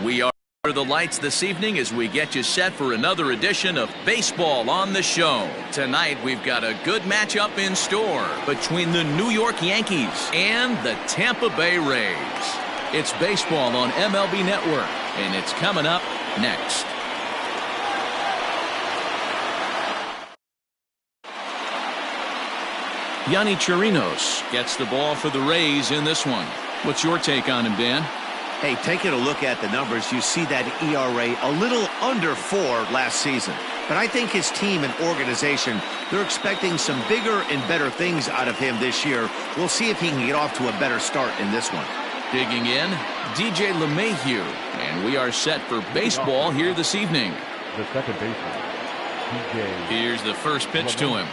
We are under the lights this evening as we get you set for another edition of Baseball on the Show. Tonight we've got a good matchup in store between the New York Yankees and the Tampa Bay Rays. It's baseball on MLB Network, and it's coming up next. Yonny Chirinos gets the ball for the Rays in this one. What's your take on him, Dan? Hey, taking a look at the numbers, you see that ERA a little under 4 last season. But I think his team and organization, they're expecting some bigger and better things out of him this year. We'll see if he can get off to a better start in this one. Digging in, DJ Lemahieu, and we are set for baseball here this evening. The second baseman, DJ. Here's the first pitch to him.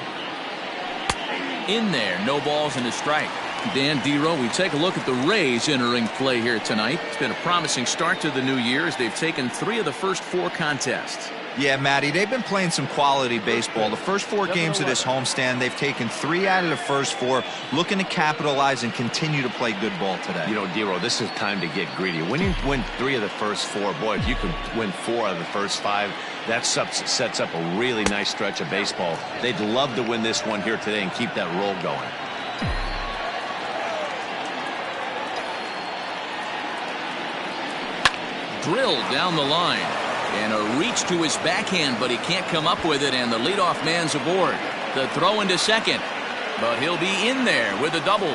In there, no balls and a strike. Dan Dero, we take a look at the Rays entering play here tonight. It's been a promising start to the new year as they've taken 3 of the first 4 contests. Yeah, Matty, they've been playing some quality baseball. The first 4 games of this homestand, they've taken 3 out of the first 4, looking to capitalize and continue to play good ball today. You know, Dero, this is time to get greedy. When you win 3 of the first 4, boy, if you can win 4 of the first 5, that sets up a really nice stretch of baseball. They'd love to win this one here today and keep that roll going. Drilled down the line. And a reach to his backhand, but he can't come up with it, and the leadoff man's aboard. The throw into second, but he'll be in there with a double.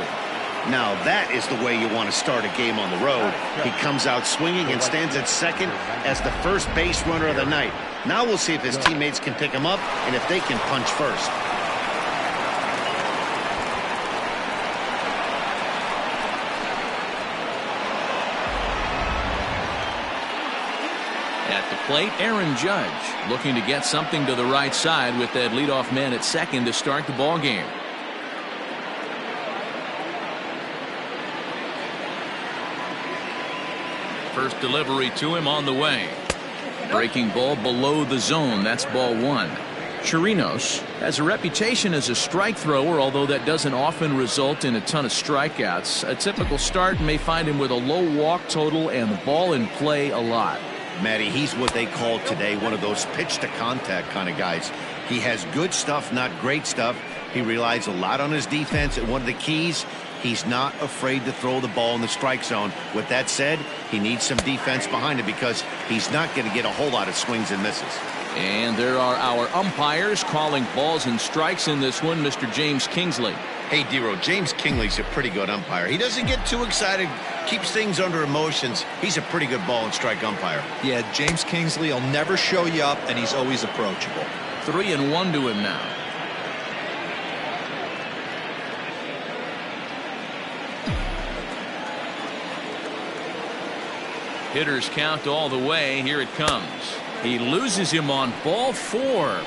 Now that is the way you want to start a game on the road. He comes out swinging and stands at second as the first base runner of the night. Now we'll see if his teammates can pick him up and if they can punch first. At the plate, Aaron Judge looking to get something to the right side with that leadoff man at second to start the ball game. First delivery to him on the way. Breaking ball below the zone. That's ball 1. Chirinos has a reputation as a strike thrower, although that doesn't often result in a ton of strikeouts. A typical start may find him with a low walk total and the ball in play a lot. Matty, he's what they call today one of those pitch-to-contact kind of guys. He has good stuff, not great stuff. He relies a lot on his defense, and one of the keys, he's not afraid to throw the ball in the strike zone. With that said, he needs some defense behind him because he's not going to get a whole lot of swings and misses. And there are our umpires calling balls and strikes in this one, Mr. James Kingsley. Hey, Dero, James Kingsley's a pretty good umpire. He doesn't get too excited, keeps things under emotions. He's a pretty good ball and strike umpire. Yeah, James Kingsley will never show you up, and he's always approachable. 3-1 to him now. Hitters count all the way. Here it comes. He loses him on ball 4.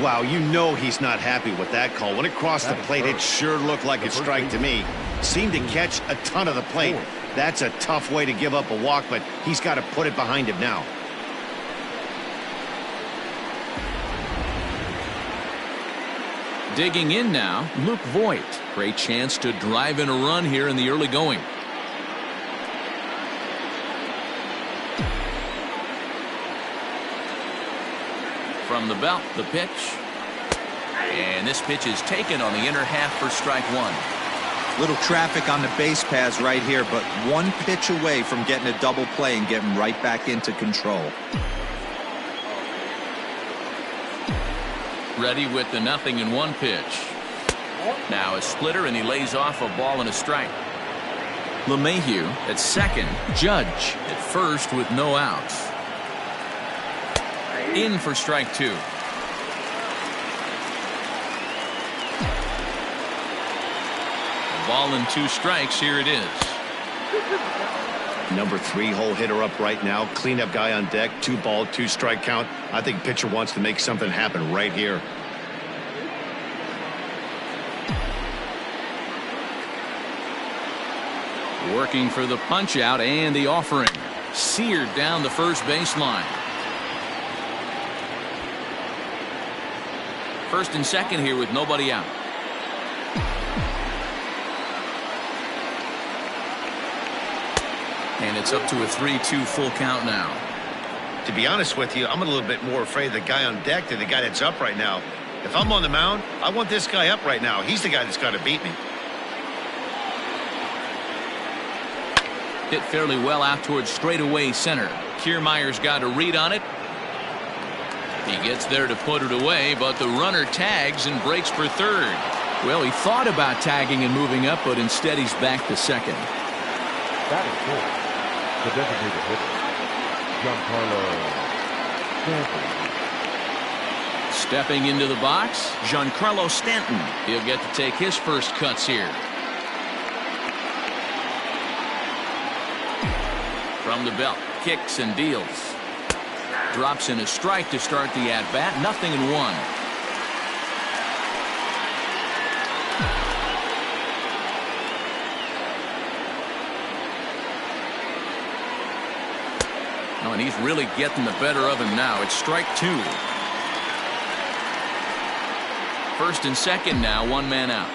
Wow, you know he's not happy with that call. When it crossed the plate, it sure looked like a strike to me. Seemed to catch a ton of the plate. That's a tough way to give up a walk, but he's got to put it behind him now. Digging in now, Luke Voight. Great chance to drive in a run here in the early going. From the belt, the pitch. And this pitch is taken on the inner half for strike 1. Little traffic on the base paths right here, but one pitch away from getting a double play and getting right back into control. Ready with the 0-1 pitch. Now a splitter, and he lays off a ball and a strike. Lemahieu at second. Judge at first with no outs. In for strike 2. A ball and 2 strikes. Here it is. Number 3 hole hitter up right now. Cleanup guy on deck. 2 ball, 2 strike count. I think pitcher wants to make something happen right here. Working for the punch out and the offering. Seared down the first baseline. First and second here with nobody out. And it's up to a 3-2 full count now. To be honest with you, I'm a little bit more afraid of the guy on deck than the guy that's up right now. If I'm on the mound, I want this guy up right now. He's the guy that's got to beat me. Hit fairly well out towards straightaway center. Kiermaier's got a read on it. He gets there to put it away, but the runner tags and breaks for third. Well, he thought about tagging and moving up, but instead he's back to second. That is fourth. The designated hitter, Giancarlo Stanton. Stepping into the box, Giancarlo Stanton. He'll get to take his first cuts here. From the belt, kicks and deals. Drops in a strike to start the at-bat. 0-1. Oh, and he's really getting the better of him now. It's strike 2. First and second now, one man out.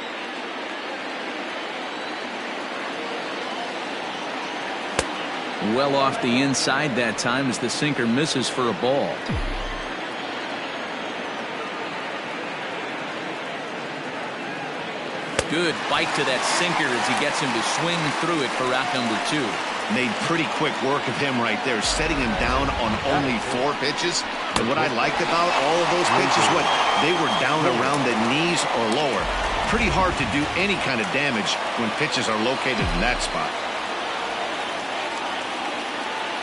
Well off the inside that time as the sinker misses for a ball. Good bite to that sinker as he gets him to swing through it for out number 2. Made pretty quick work of him right there, setting him down on only 4 pitches. And what I liked about all of those pitches, they were down around the knees or lower. Pretty hard to do any kind of damage when pitches are located in that spot.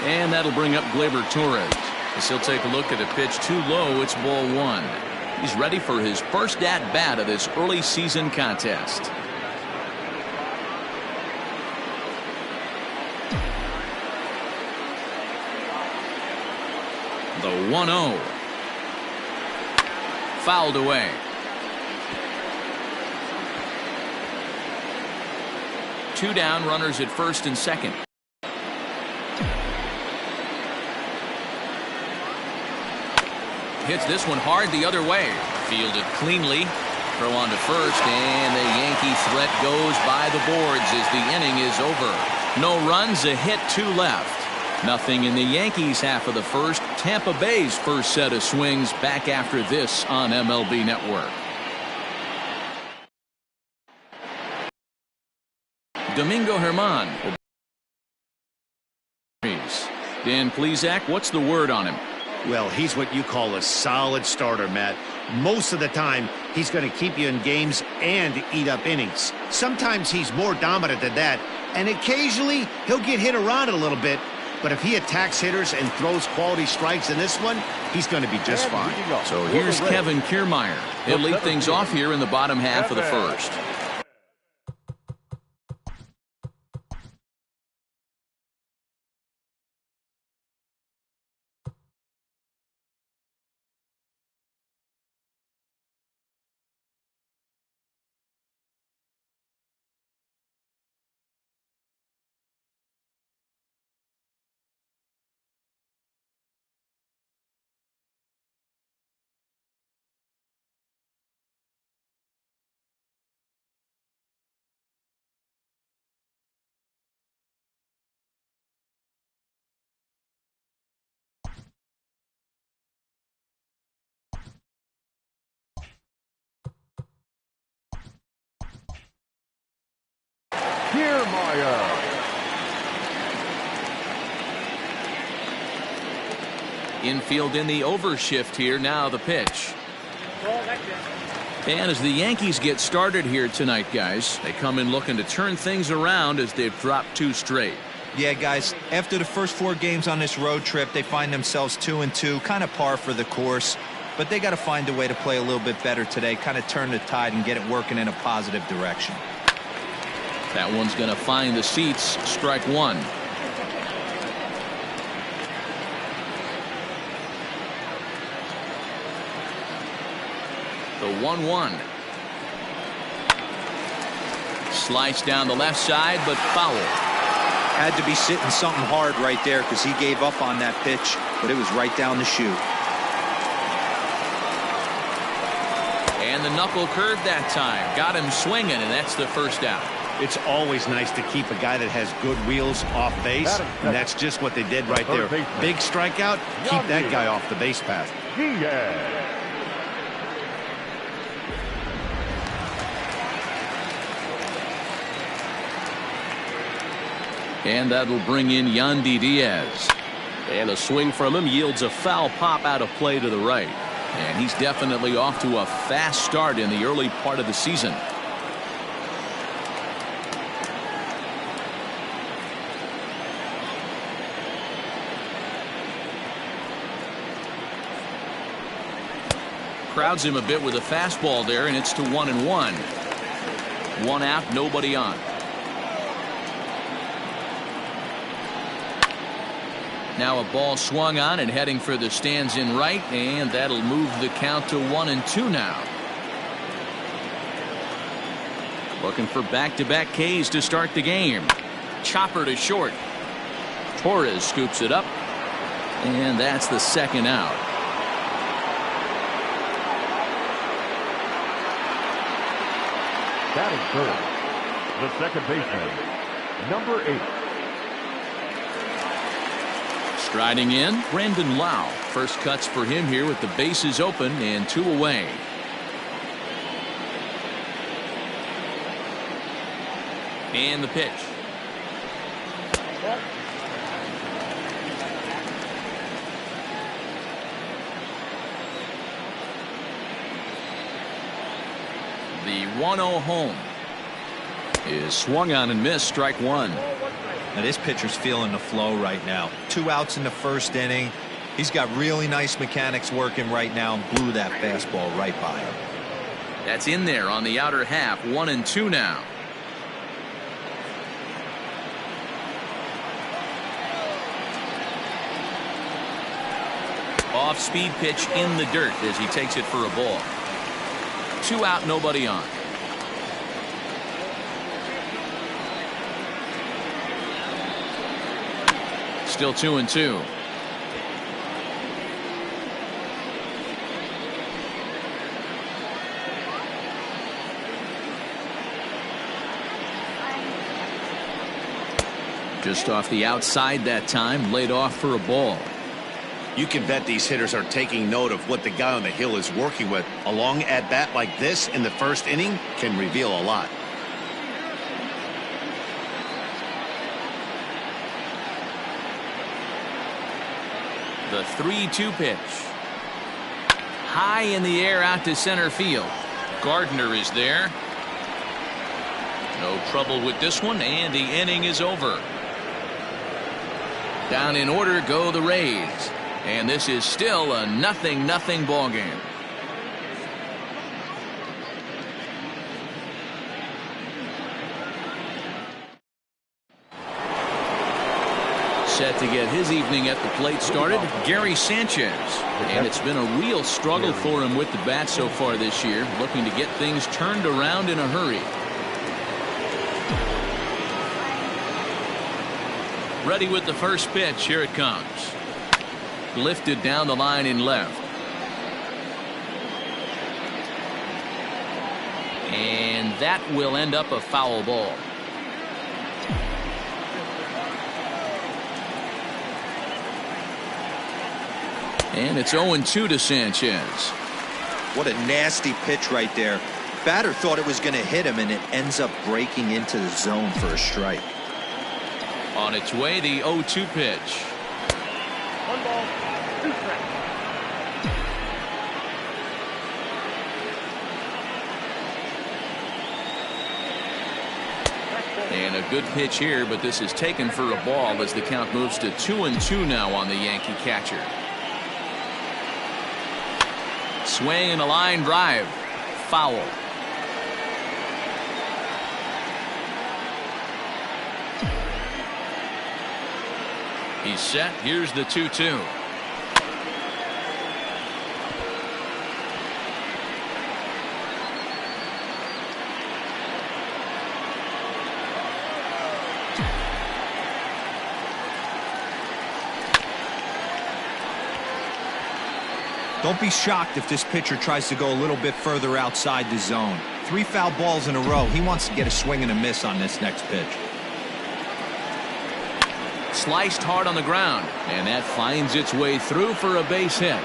And that'll bring up Gleyber Torres as he'll take a look at a pitch too low. It's ball 1. He's ready for his first at bat of this early season contest. The 1-0. Fouled away. Two down, runners at first and second. Hits this one hard the other way. Fielded cleanly. Throw on to first, and the Yankee threat goes by the boards as the inning is over. No runs, a hit, 2 left. Nothing in the Yankees half of the first. Tampa Bay's first set of swings back after this on MLB Network. Domingo German. Dan Plesac, what's the word on him? Well, he's what you call a solid starter, Matt. Most of the time, he's going to keep you in games and eat up innings. Sometimes he's more dominant than that, and occasionally he'll get hit around a little bit. But if he attacks hitters and throws quality strikes in this one, he's going to be just fine. So here's Kevin Kiermaier. He'll lead things off here in the bottom half of the first. Kiermaier. Infield in the overshift here. Now the pitch. And as the Yankees get started here tonight, guys, they come in looking to turn things around as they've dropped 2 straight. Yeah, guys, after the first 4 games on this road trip, they find themselves 2-2, kind of par for the course. But they got to find a way to play a little bit better today, kind of turn the tide and get it working in a positive direction. That one's going to find the seats. Strike 1. The 1-1. Sliced down the left side, but foul. Had to be sitting something hard right there because he gave up on that pitch, but it was right down the chute. And the knuckle curve that time. Got him swinging, and that's the first out. It's always nice to keep a guy that has good wheels off base, and that's just what they did right there. Big strikeout, keep that guy off the base path. And that'll bring in Yandy Diaz. And a swing from him yields a foul pop out of play to the right. And he's definitely off to a fast start in the early part of the season. Crowds him a bit with a fastball there, and it's to 1-1. 1 out, nobody on. Now a ball swung on and heading for the stands in right, and that'll move the count to 1-2 now. Looking for back-to-back Ks to start the game. Chopper to short. Torres scoops it up, and that's the second out. Batting third, the second baseman, number 8. Striding in, Brandon Lau. First cuts for him here with the bases open and 2 away. And the pitch. The 1-0 home is swung on and missed. Strike 1. Now this pitcher's feeling the flow right now. 2 outs in the first inning. He's got really nice mechanics working right now and blew that fastball right by him. That's in there on the outer half. 1-2 now. Off-speed pitch in the dirt as he takes it for a ball. 2 out, nobody on. Still 2-2. Just off the outside that time, laid off for a ball. You can bet these hitters are taking note of what the guy on the hill is working with. A long at bat like this in the first inning can reveal a lot. The 3-2 pitch. High in the air out to center field. Gardner is there. No trouble with this one, and the inning is over. Down in order go the Rays. And this is still a 0-0 ball game. Set to get his evening at the plate started, Gary Sanchez. And it's been a real struggle for him with the bat so far this year, looking to get things turned around in a hurry. Ready with the first pitch. Here it comes. Lifted down the line in left. And that will end up a foul ball. And it's 0-2 to Sanchez. What a nasty pitch right there. Batter thought it was going to hit him, and it ends up breaking into the zone for a strike. On its way, the 0-2 pitch. 1 ball, 2 strikes. And a good pitch here, but this is taken for a ball as the count moves to 2-2 now on the Yankee catcher. Swing and a line drive. Foul. He's set. Here's the 2-2. Don't be shocked if this pitcher tries to go a little bit further outside the zone. 3 foul balls in a row. He wants to get a swing and a miss on this next pitch. Sliced hard on the ground, and that finds its way through for a base hit.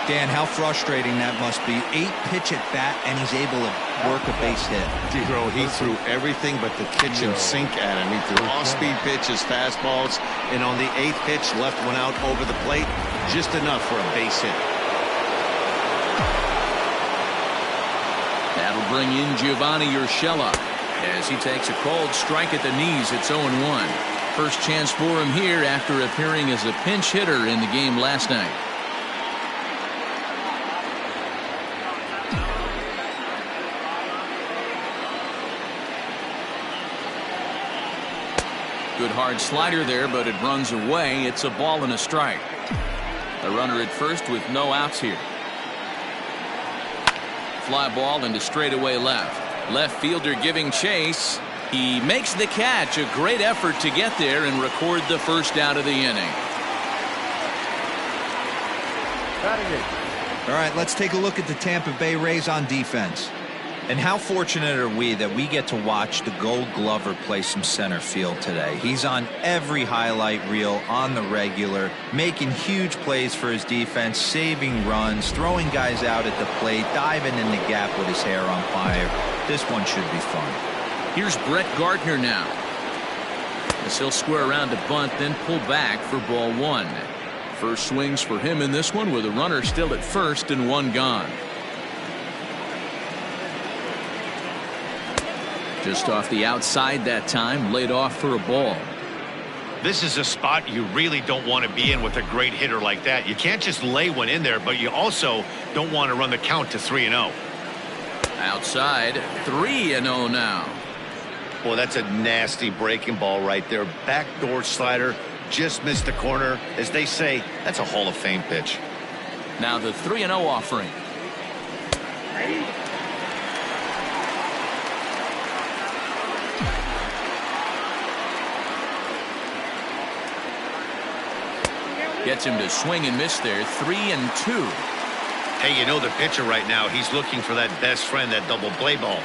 Dan, how frustrating that must be. 8-pitch at bat, and he's able to work a base hit. He threw everything but the kitchen sink at him. He threw off-speed pitches, fastballs, and on the 8th pitch, left one out over the plate, just enough for a base hit. That'll bring in Giovanni Urshela as he takes a cold strike at the knees. It's 0-1. First chance for him here after appearing as a pinch hitter in the game last night. Good hard slider there, but it runs away. It's a ball and a strike. A runner at first with no outs here. Fly ball into straightaway left. Left fielder giving chase. He makes the catch. A great effort to get there and record the first out of the inning. All right, let's take a look at the Tampa Bay Rays on defense. And how fortunate are we that we get to watch the Gold Glover play some center field today. He's on every highlight reel on the regular, making huge plays for his defense, saving runs, throwing guys out at the plate, diving in the gap with his hair on fire. This one should be fun. Here's Brett Gardner now. As he'll square around to bunt, then pull back for ball 1. First swings for him in this one with a runner still at first and 1 gone. Just off the outside that time, laid off for a ball. This is a spot you really don't want to be in with a great hitter like that. You can't just lay one in there, but you also don't want to run the count to 3-0. Outside, 3-0 now. Boy, that's a nasty breaking ball right there. Backdoor slider, just missed the corner. As they say, that's a Hall of Fame pitch. Now the 3-0 offering. Gets him to swing and miss there. 3-2. Hey, you know the pitcher right now, he's looking for that best friend, that double play ball.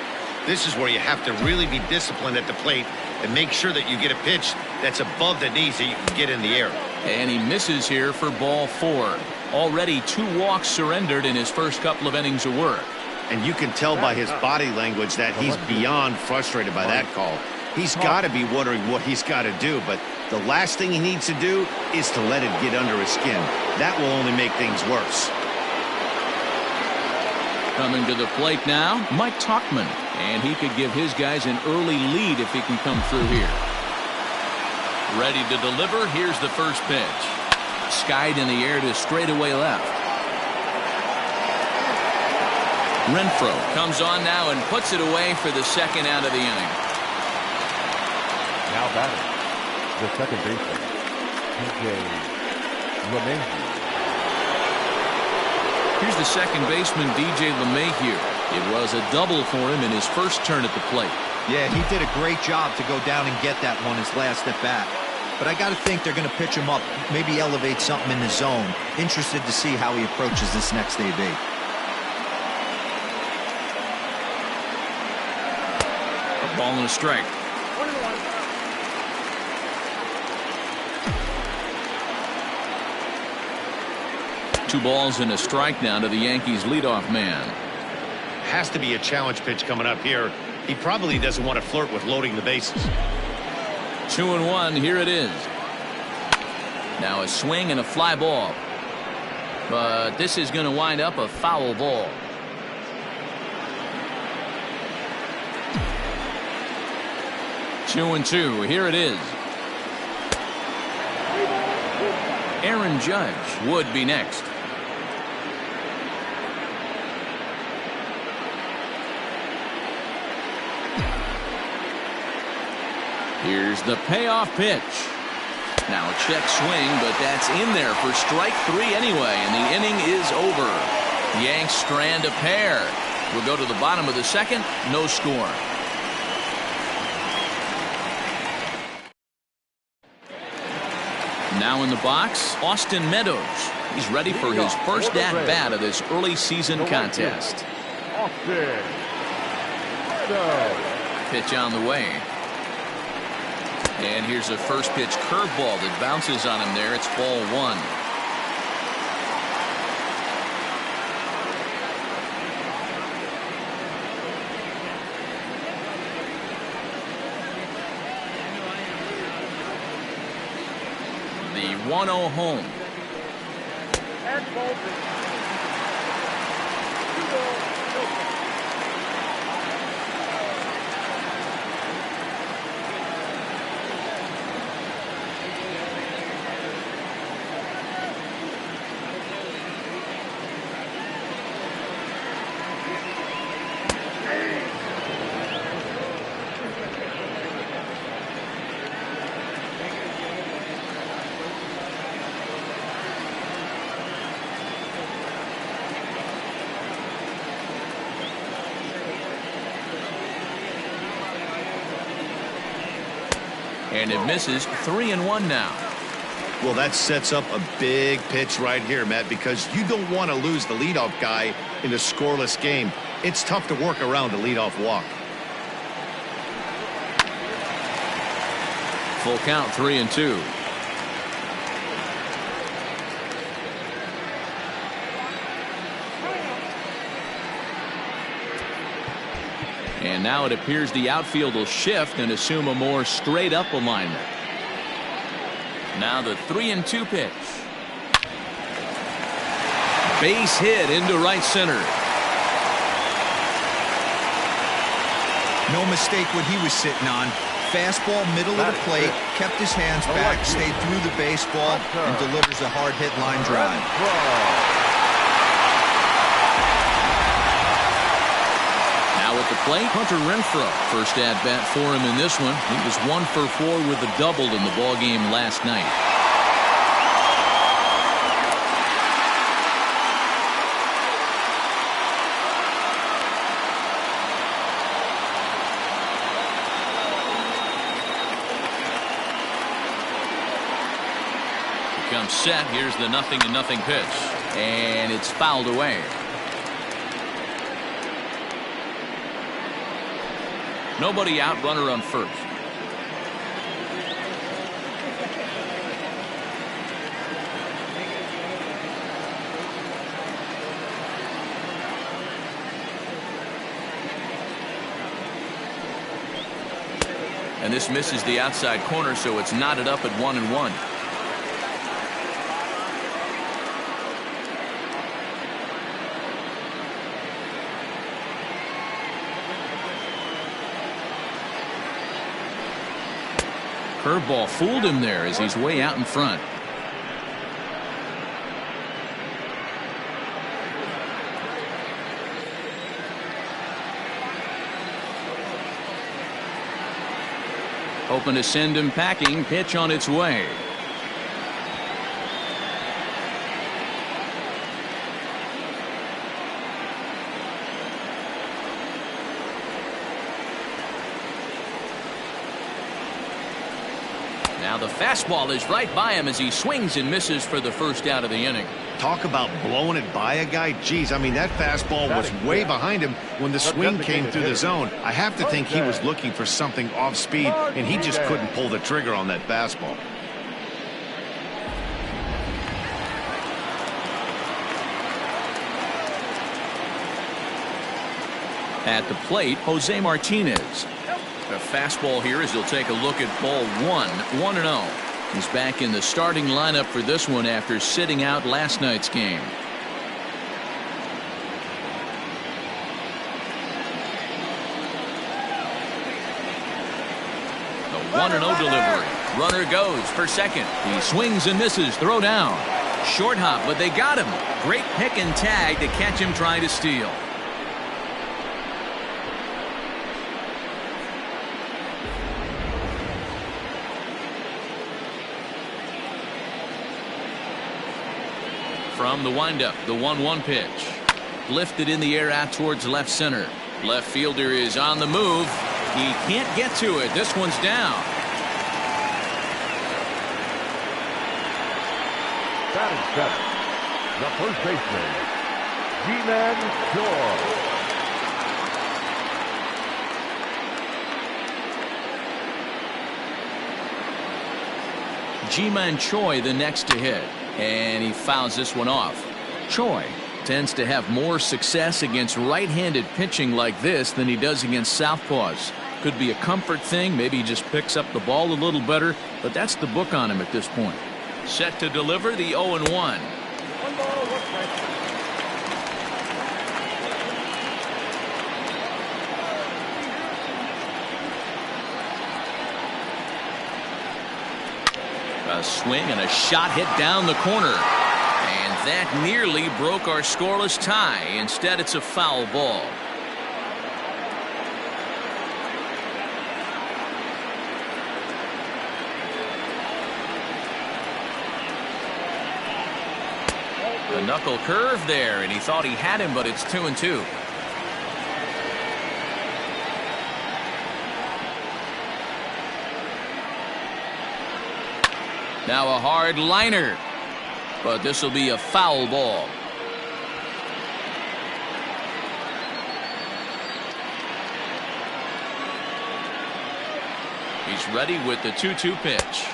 This is where you have to really be disciplined at the plate and make sure that you get a pitch that's above the knees that you can get in the air. And he misses here for ball 4. Already 2 walks surrendered in his first couple of innings of work. And you can tell by his body language that he's beyond frustrated by that call. He's got to be wondering what he's got to do, but the last thing he needs to do is to let it get under his skin. That will only make things worse. Coming to the plate now, Mike Tauchman, and he could give his guys an early lead if he can come through here. Ready to deliver. Here's the first pitch. Skied in the air to straightaway left. Renfroe comes on now and puts it away for the second out of the inning. Now batting, the second baseman, Lemahieu. Here's the second baseman, DJ Lemahieu. It was a double for him in his first turn at the plate. Yeah, he did a great job to go down and get that one his last at bat. But I got to think they're going to pitch him up, maybe elevate something in the zone. Interested to see how he approaches this next AB. A ball and a strike. 2 balls and a strike now to the Yankees leadoff man. Has to be a challenge pitch coming up here. He probably doesn't want to flirt with loading the bases. 2-1. Here it is. Now a swing and a fly ball. But this is going to wind up a foul ball. Two and two. Here it is. Aaron Judge would be next. Here's the payoff pitch. Now a check swing, but that's in there for strike 3 anyway, and the inning is over. Yanks strand a pair. We'll go to the bottom of the second. No score. Now in the box, Austin Meadows. He's ready for his first at-bat of this early season contest. Austin Meadows. Pitch on the way. And here's a first pitch curveball that bounces on him there. It's ball one. The 1-0 home. And it misses. 3-1 now. Well, that sets up a big pitch right here, Matt, because you don't want to lose the leadoff guy in a scoreless game. It's tough to work around a leadoff walk. Full count, 3-2. And now it appears the outfield will shift and assume a more straight up alignment. Now the 3-2 pitch. Base hit into right center. No mistake what he was sitting on. Fastball middle of the plate, kept his hands back, stayed through the baseball, and delivers a hard hit line drive. At the plate, Hunter Renfroe. First at bat for him in this one. He was 1 for 4 with a double in the ball game last night. He comes set. Here's the 0-0 pitch, and it's fouled away. Nobody out, runner on first. And this misses the outside corner, so it's knotted up at 1-1. Curveball fooled him there as he's way out in front. Hoping to send him packing. Pitch on its way. Now the fastball is right by him as he swings and misses for the first out of the inning. Talk about blowing it by a guy. Geez, I mean, that fastball was way behind him when the swing came through the zone. I have to think he was looking for something off speed, and he just couldn't pull the trigger on that fastball. At the plate, Jose Martinez. A fastball here as he'll take a look at ball one. 1-0. He's back in the starting lineup for this one after sitting out last night's game. The 1-0 delivery. Runner goes for second. He swings and misses. Throw down. Short hop, but they got him. Great pick and tag to catch him trying to steal. From the windup, the 1-1 pitch. Lifted in the air out towards left center. Left fielder is on the move. He can't get to it. This one's down. Batting 7, the first baseman, G-Man Shore. Ji-Man Choi the next to hit, and he fouls this one off. Choi tends to have more success against right-handed pitching like this than he does against southpaws. Could be a comfort thing. Maybe he just picks up the ball a little better, but that's the book on him at this point. Set to deliver the 0-1. A swing and a shot hit down the corner. And that nearly broke our scoreless tie. Instead, it's a foul ball. A knuckle curve there, and he thought he had him, but it's 2-2. Now a hard liner, but this will be a foul ball. He's ready with the 2-2 pitch.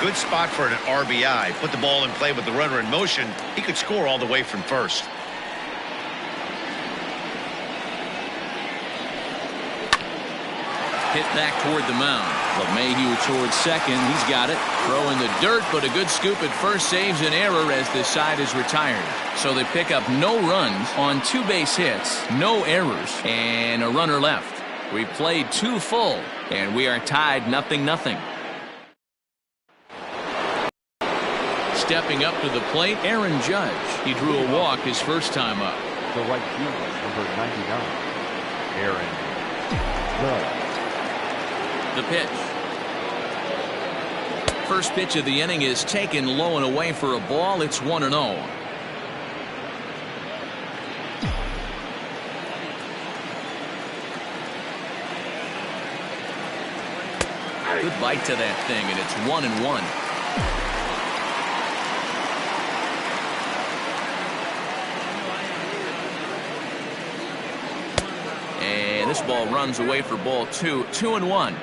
Good spot for an RBI. Put the ball in play with the runner in motion. He could score all the way from first. Hit back toward the mound. Lemahieu towards second. He's got it. Throw in the dirt, but a good scoop at first saves an error as the side is retired. So they pick up no runs on 2 base hits, no errors, and a runner left. We played 2 full, and we are tied 0-0. Stepping up to the plate, Aaron Judge. He drew a walk his first time up. The right fielder, number 99, Aaron Judge. The pitch. First pitch of the inning is taken low and away for a ball. It's 1-0. Good bite to that thing, and it's 1-1. And this ball runs away for ball 2. 2-1.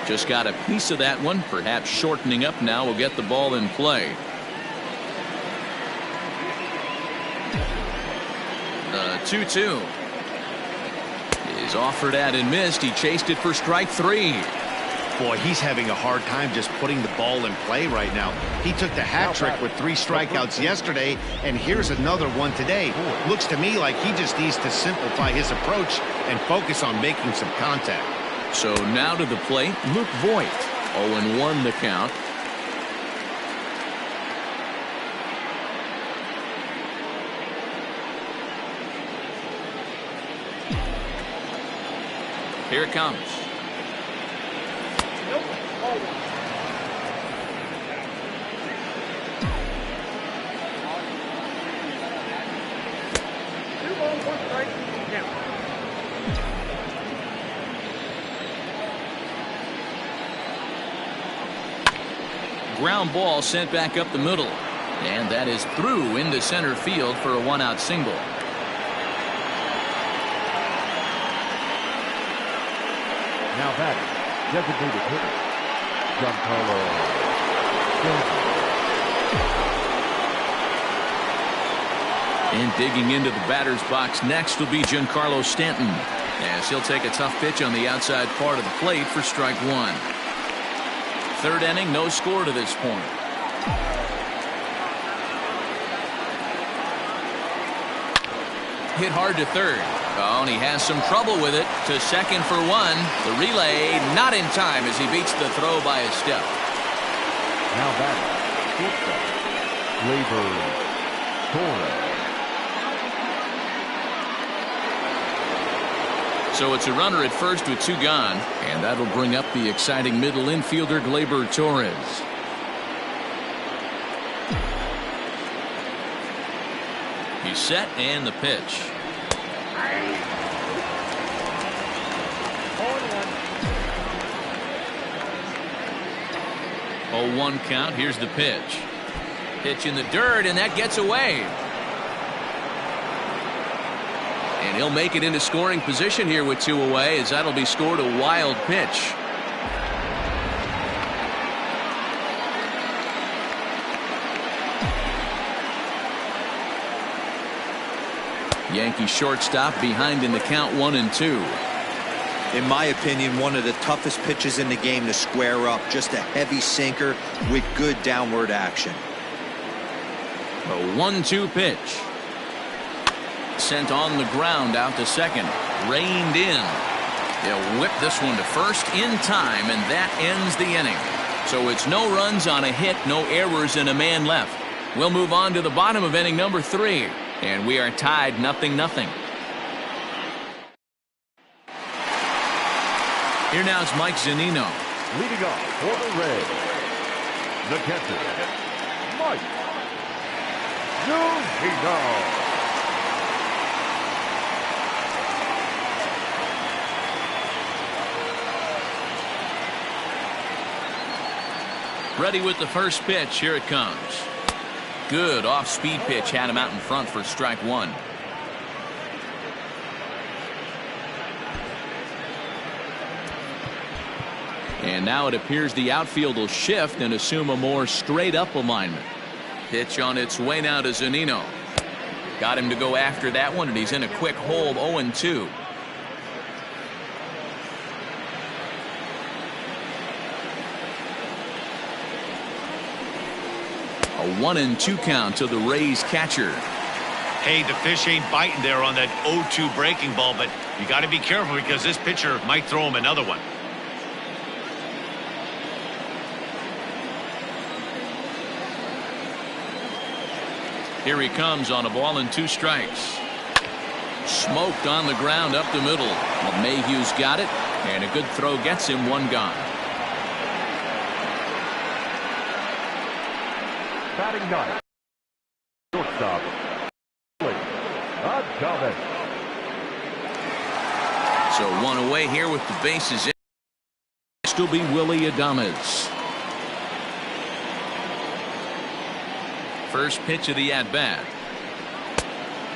Just got a piece of that one. Perhaps shortening up now will get the ball in play. The 2-2 is offered at and missed. He chased it for strike 3. Boy, he's having a hard time just putting the ball in play right now. He took the hat trick with 3 strikeouts yesterday, and here's another one today. Looks to me like he just needs to simplify his approach and focus on making some contact. So now to the plate, Luke Voight. 0-1 the count. Here it comes. Ground ball sent back up the middle, and that is through into center field for a 1-out single. Now batting, designated hitter, Giancarlo Stanton. And digging into the batter's box next will be Giancarlo Stanton, as he'll take a tough pitch on the outside part of the plate for strike 1. Third inning, no score to this point. Hit hard to third. Oh, and he has some trouble with it. To second for 1. The relay not in time as he beats the throw by a step. Now batting, shortstop, Torres. So it's a runner at first with 2 gone, and that'll bring up the exciting middle infielder Gleyber Torres. He's set, and the pitch. 0-1 count. Here's the pitch. Pitch in the dirt, and that gets away. And he'll make it into scoring position here with 2 away, as that'll be scored a wild pitch. Yankee shortstop behind in the count 1-2. In my opinion, one of the toughest pitches in the game to square up. Just a heavy sinker with good downward action. A 1-2 pitch. Sent on the ground out to second. Reined in. They'll whip this one to first in time, and that ends the inning. So it's no runs on a hit, no errors, and a man left. We'll move on to the bottom of inning number 3. And we are tied 0-0. Here now is Mike Zunino. Leading off for the Reds, the catcher, Mike Zunino. Ready with the first pitch. Here it comes. Good off-speed pitch, had him out in front for strike 1. And now it appears the outfield will shift and assume a more straight-up alignment. Pitch on its way now to Zunino. Got him to go after that one, and he's in a quick hold, 0-2. A 1-2 count to the Rays catcher. Hey, the fish ain't biting there on that 0-2 breaking ball, but you got to be careful because this pitcher might throw him another one. Here he comes on a ball and 2 strikes. Smoked on the ground up the middle. Lemahieu's got it, and a good throw gets him 1 gone. Batting 9. Shortstop. So 1 away here with the bases in. Next will be Willie Adames. First pitch of the at-bat.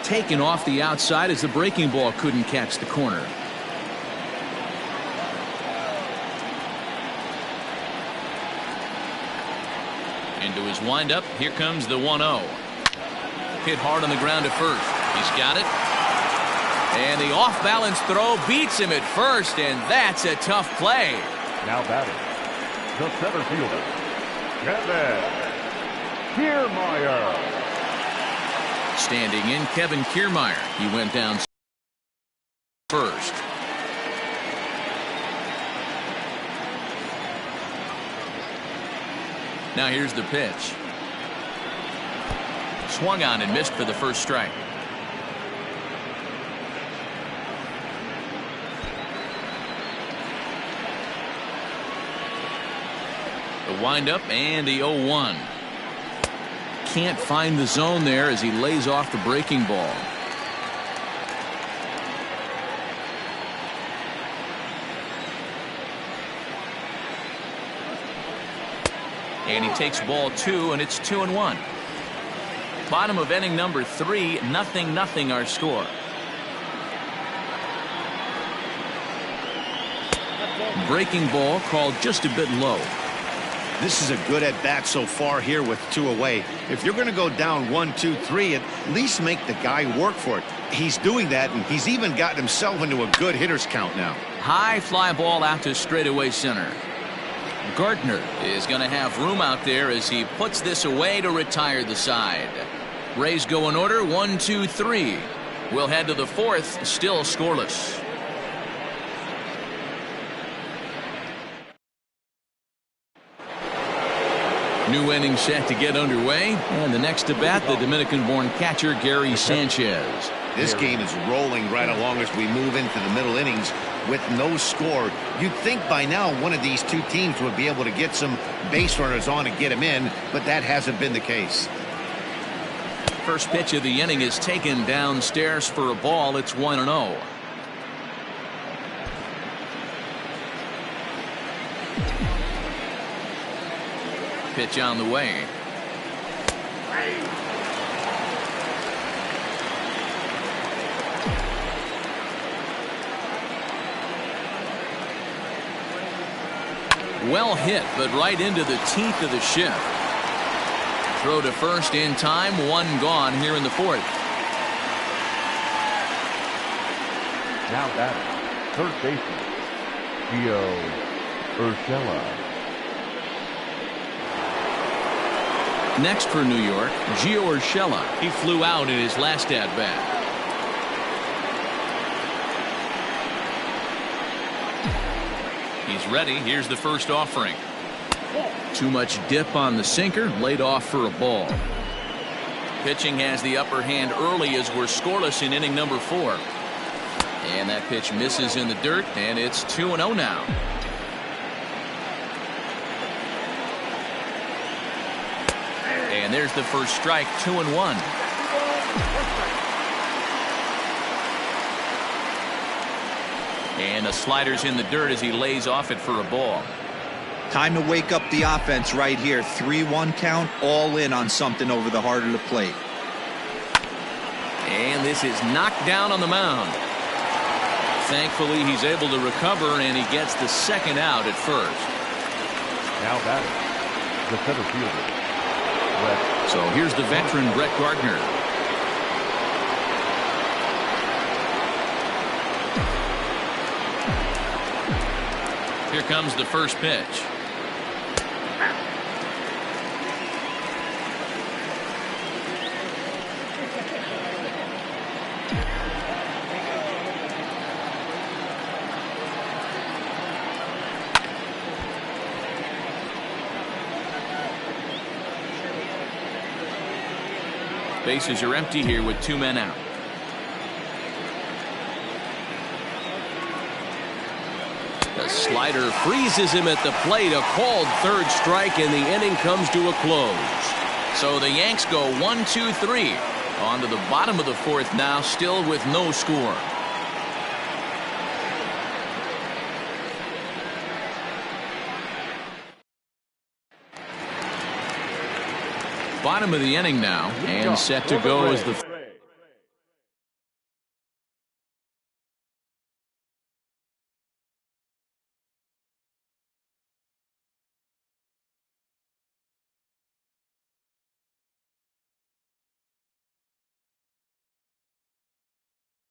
Taken off the outside as the breaking ball couldn't catch the corner. Into his windup. Here comes the 1-0. Hit hard on the ground at first. He's got it. And the off-balance throw beats him at first, and that's a tough play. Now batting, the center fielder, Kevin Kiermaier. Standing in, Kevin Kiermaier. He went down first. Now here's the pitch. Swung on and missed for the first strike. The windup and the 0-1. Can't find the zone there as he lays off the breaking ball. And he takes ball 2, and it's 2-1. Bottom of inning number 3, 0-0 our score. Breaking ball called just a bit low. This is a good at-bat so far here with 2 away. If you're going to go down 1-2-3, at least make the guy work for it. He's doing that, and he's even gotten himself into a good hitter's count now. High fly ball out to straightaway center. Gardner is going to have room out there as he puts this away to retire the side. Rays go in order, 1-2-3. We'll head to the 4th, still scoreless. New inning set to get underway, and the next to bat, the Dominican-born catcher Gary Sanchez. This game is rolling right along as we move into the middle innings with no score. You'd think by now one of these 2 teams would be able to get some base runners on and get them in, but that hasn't been the case. First pitch of the inning is taken downstairs for a ball. It's 1-0. Pitch on the way. Well hit, but right into the teeth of the shift. Throw to first in time, one gone here in the fourth. Now batting, third baseman, Gio Urshela. Next for New York, Gio Urshela. He flew out in his last at bat. He's ready. Here's the first offering. Too much dip on the sinker, laid off for a ball. Pitching has the upper hand early as we're scoreless in inning number 4. And that pitch misses in the dirt, and it's 2-0 now. And there's the first strike, 2-1. And a slider's in the dirt as he lays off it for a ball. Time to wake up the offense right here. 3-1 count, all in on something over the heart of the plate. And this is knocked down on the mound. Thankfully, he's able to recover, and he gets the second out at first. Now batting, the center fielder. So here's the veteran Brett Gardner. Here comes the first pitch. Bases are empty here with 2 men out. The slider freezes him at the plate. A called third strike, and the inning comes to a close. So the Yanks go 1-2-3. On to the bottom of the fourth now, still with no score. Bottom of the inning now, and set to go as the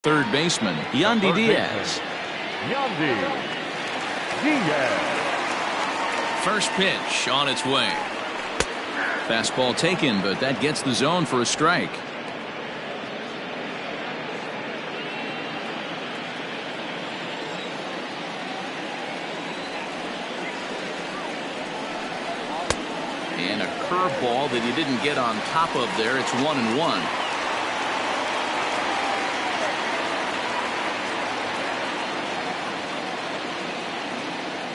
third baseman, Yonny Diaz. Yonny Diaz. First pitch on its way. Fastball taken, but that gets the zone for a strike. And a curveball that he didn't get on top of there. It's 1-1.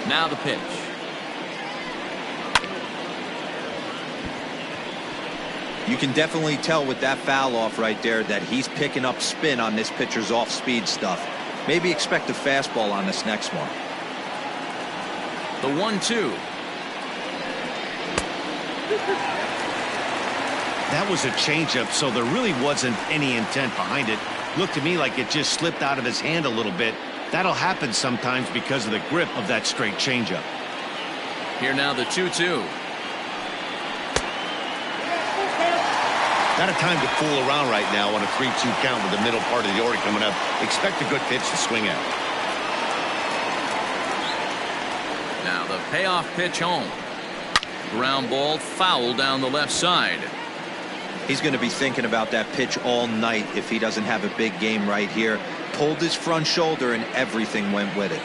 Now the pitch. You can definitely tell with that foul off right there that he's picking up spin on this pitcher's off-speed stuff. Maybe expect a fastball on this next one. The 1-2. That was a changeup, so there really wasn't any intent behind it. Looked to me like it just slipped out of his hand a little bit. That'll happen sometimes because of the grip of that straight changeup. Here now the 2-2. Not a time to fool around right now on a 3-2 count with the middle part of the order coming up. Expect a good pitch to swing at. Now the payoff pitch home. Ground ball foul down the left side. He's going to be thinking about that pitch all night if he doesn't have a big game right here. Pulled his front shoulder and everything went with it.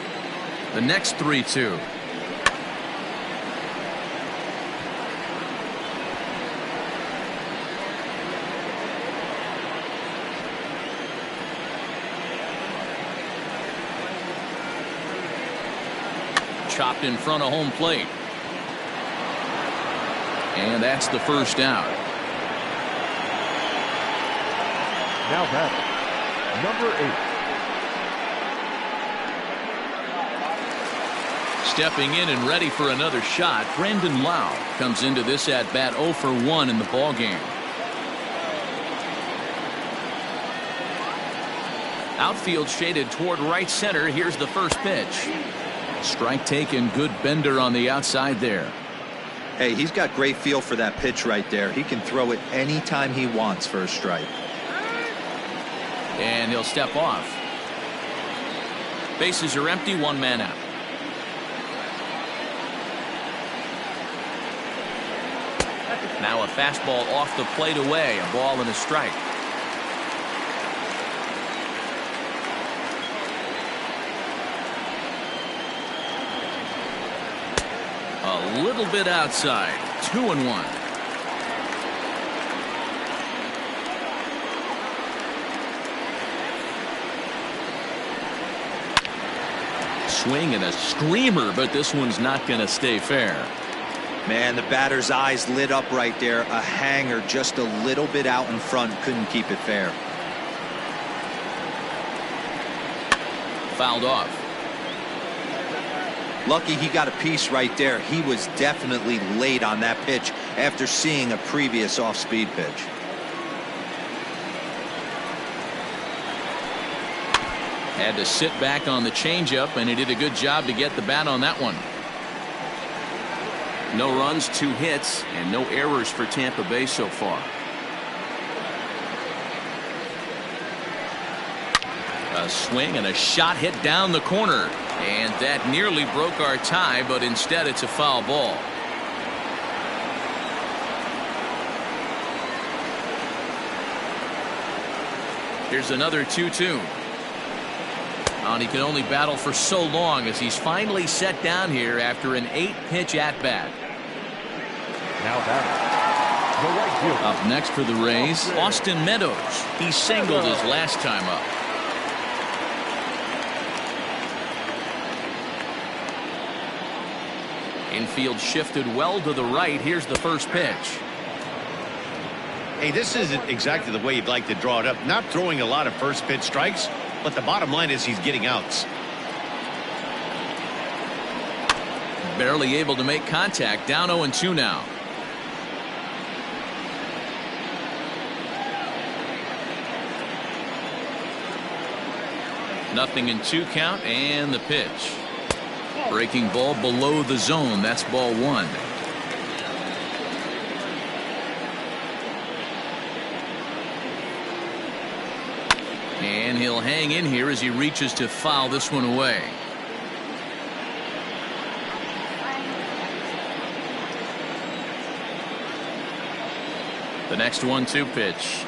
The next 3-2. Chopped in front of home plate. And that's the first out. Now batting, number 8. Stepping in and ready for another shot, Brandon Lau comes into this at bat 0 for 1 in the ball game. Outfield shaded toward right center. Here's the first pitch. Strike taken. Good bender on the outside there. Hey, he's got great feel for that pitch right there. He can throw it anytime he wants for a strike. And he'll step off. Bases are empty. One man out. Now a fastball off the plate away. A ball and a strike. A little bit outside. 2-1. Swing and a screamer, but this one's not going to stay fair. Man, the batter's eyes lit up right there. A hanger just a little bit out in front. Couldn't keep it fair. Fouled off. Lucky he got a piece right there. He was definitely late on that pitch after seeing a previous off-speed pitch. Had to sit back on the changeup, and he did a good job to get the bat on that one. No runs, 2 hits, and no errors for Tampa Bay so far. A swing and a shot hit down the corner, and that nearly broke our tie, but instead it's a foul ball. Here's another 2-2. And he can only battle for so long as he's finally set down here after an 8-pitch at-bat. Now batting, the right fielder. Up next for the Rays, Austin Meadows. He singled his last time up. Infield shifted well to the right. Here's the first pitch. Hey, this isn't exactly the way you'd like to draw it up. Not throwing a lot of first pitch strikes, but the bottom line is he's getting outs. Barely able to make contact. Down 0-2 now. Nothing in 2 count, and the pitch. Breaking ball below the zone. That's ball 1. And he'll hang in here as he reaches to foul this one away. The next 1-2 pitch.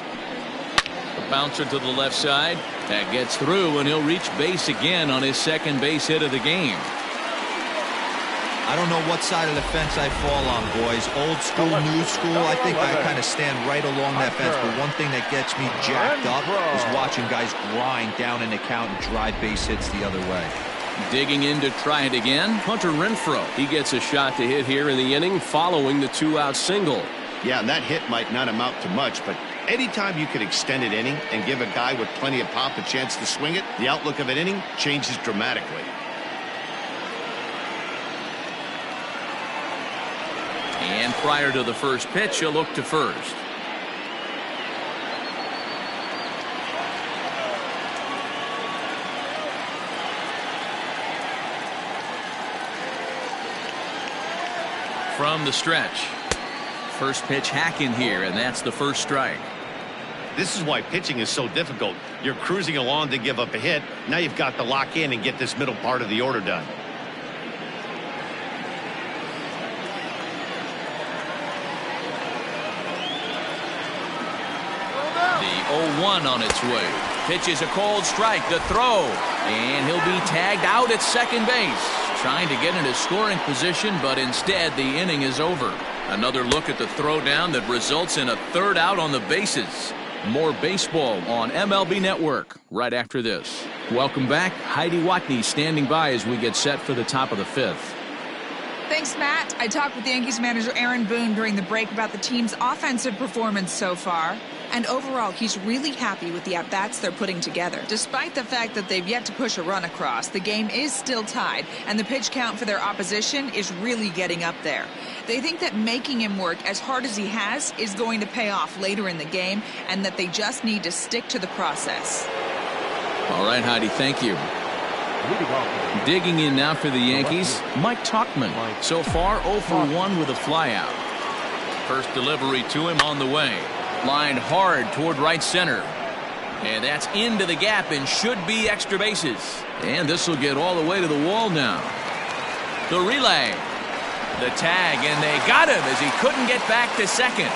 A bouncer to the left side. That gets through, and he'll reach base again on his second base hit of the game. I don't know what side of the fence I fall on, boys. Old school, new school. I think I kind of stand right along that fence. But one thing that gets me jacked up is watching guys grind down in the count and drive base hits the other way. Digging in to try it again, Hunter Renfroe. He gets a shot to hit here in the inning following the 2-out single. Yeah, and that hit might not amount to much, but anytime you can extend an inning and give a guy with plenty of pop a chance to swing it, the outlook of an inning changes dramatically. And prior to the first pitch, he'll look to first. From the stretch. First pitch hack in here, and that's the first strike. This is why pitching is so difficult. You're cruising along to give up a hit. Now you've got to lock in and get this middle part of the order done. The 0-1 on its way. Pitches a cold strike. The throw. And he'll be tagged out at second base. Trying to get into scoring position, but instead the inning is over. Another look at the throwdown that results in a third out on the bases. More baseball on MLB Network right after this. Welcome back. Heidi Watney standing by as we get set for the top of the 5th. Thanks, Matt. I talked with Yankees manager Aaron Boone during the break about the team's offensive performance so far. And overall, he's really happy with the at-bats they're putting together. Despite the fact that they've yet to push a run across, the game is still tied, and the pitch count for their opposition is really getting up there. They think that making him work as hard as he has is going to pay off later in the game, and that they just need to stick to the process. All right, Heidi, thank you. Digging in now for the Yankees, Mike Tauchman. So far, 0 for 1 with a flyout. First delivery to him on the way. Lined hard toward right center. And that's into the gap and should be extra bases. And this will get all the way to the wall now. The relay. The tag, and they got him as he couldn't get back to second.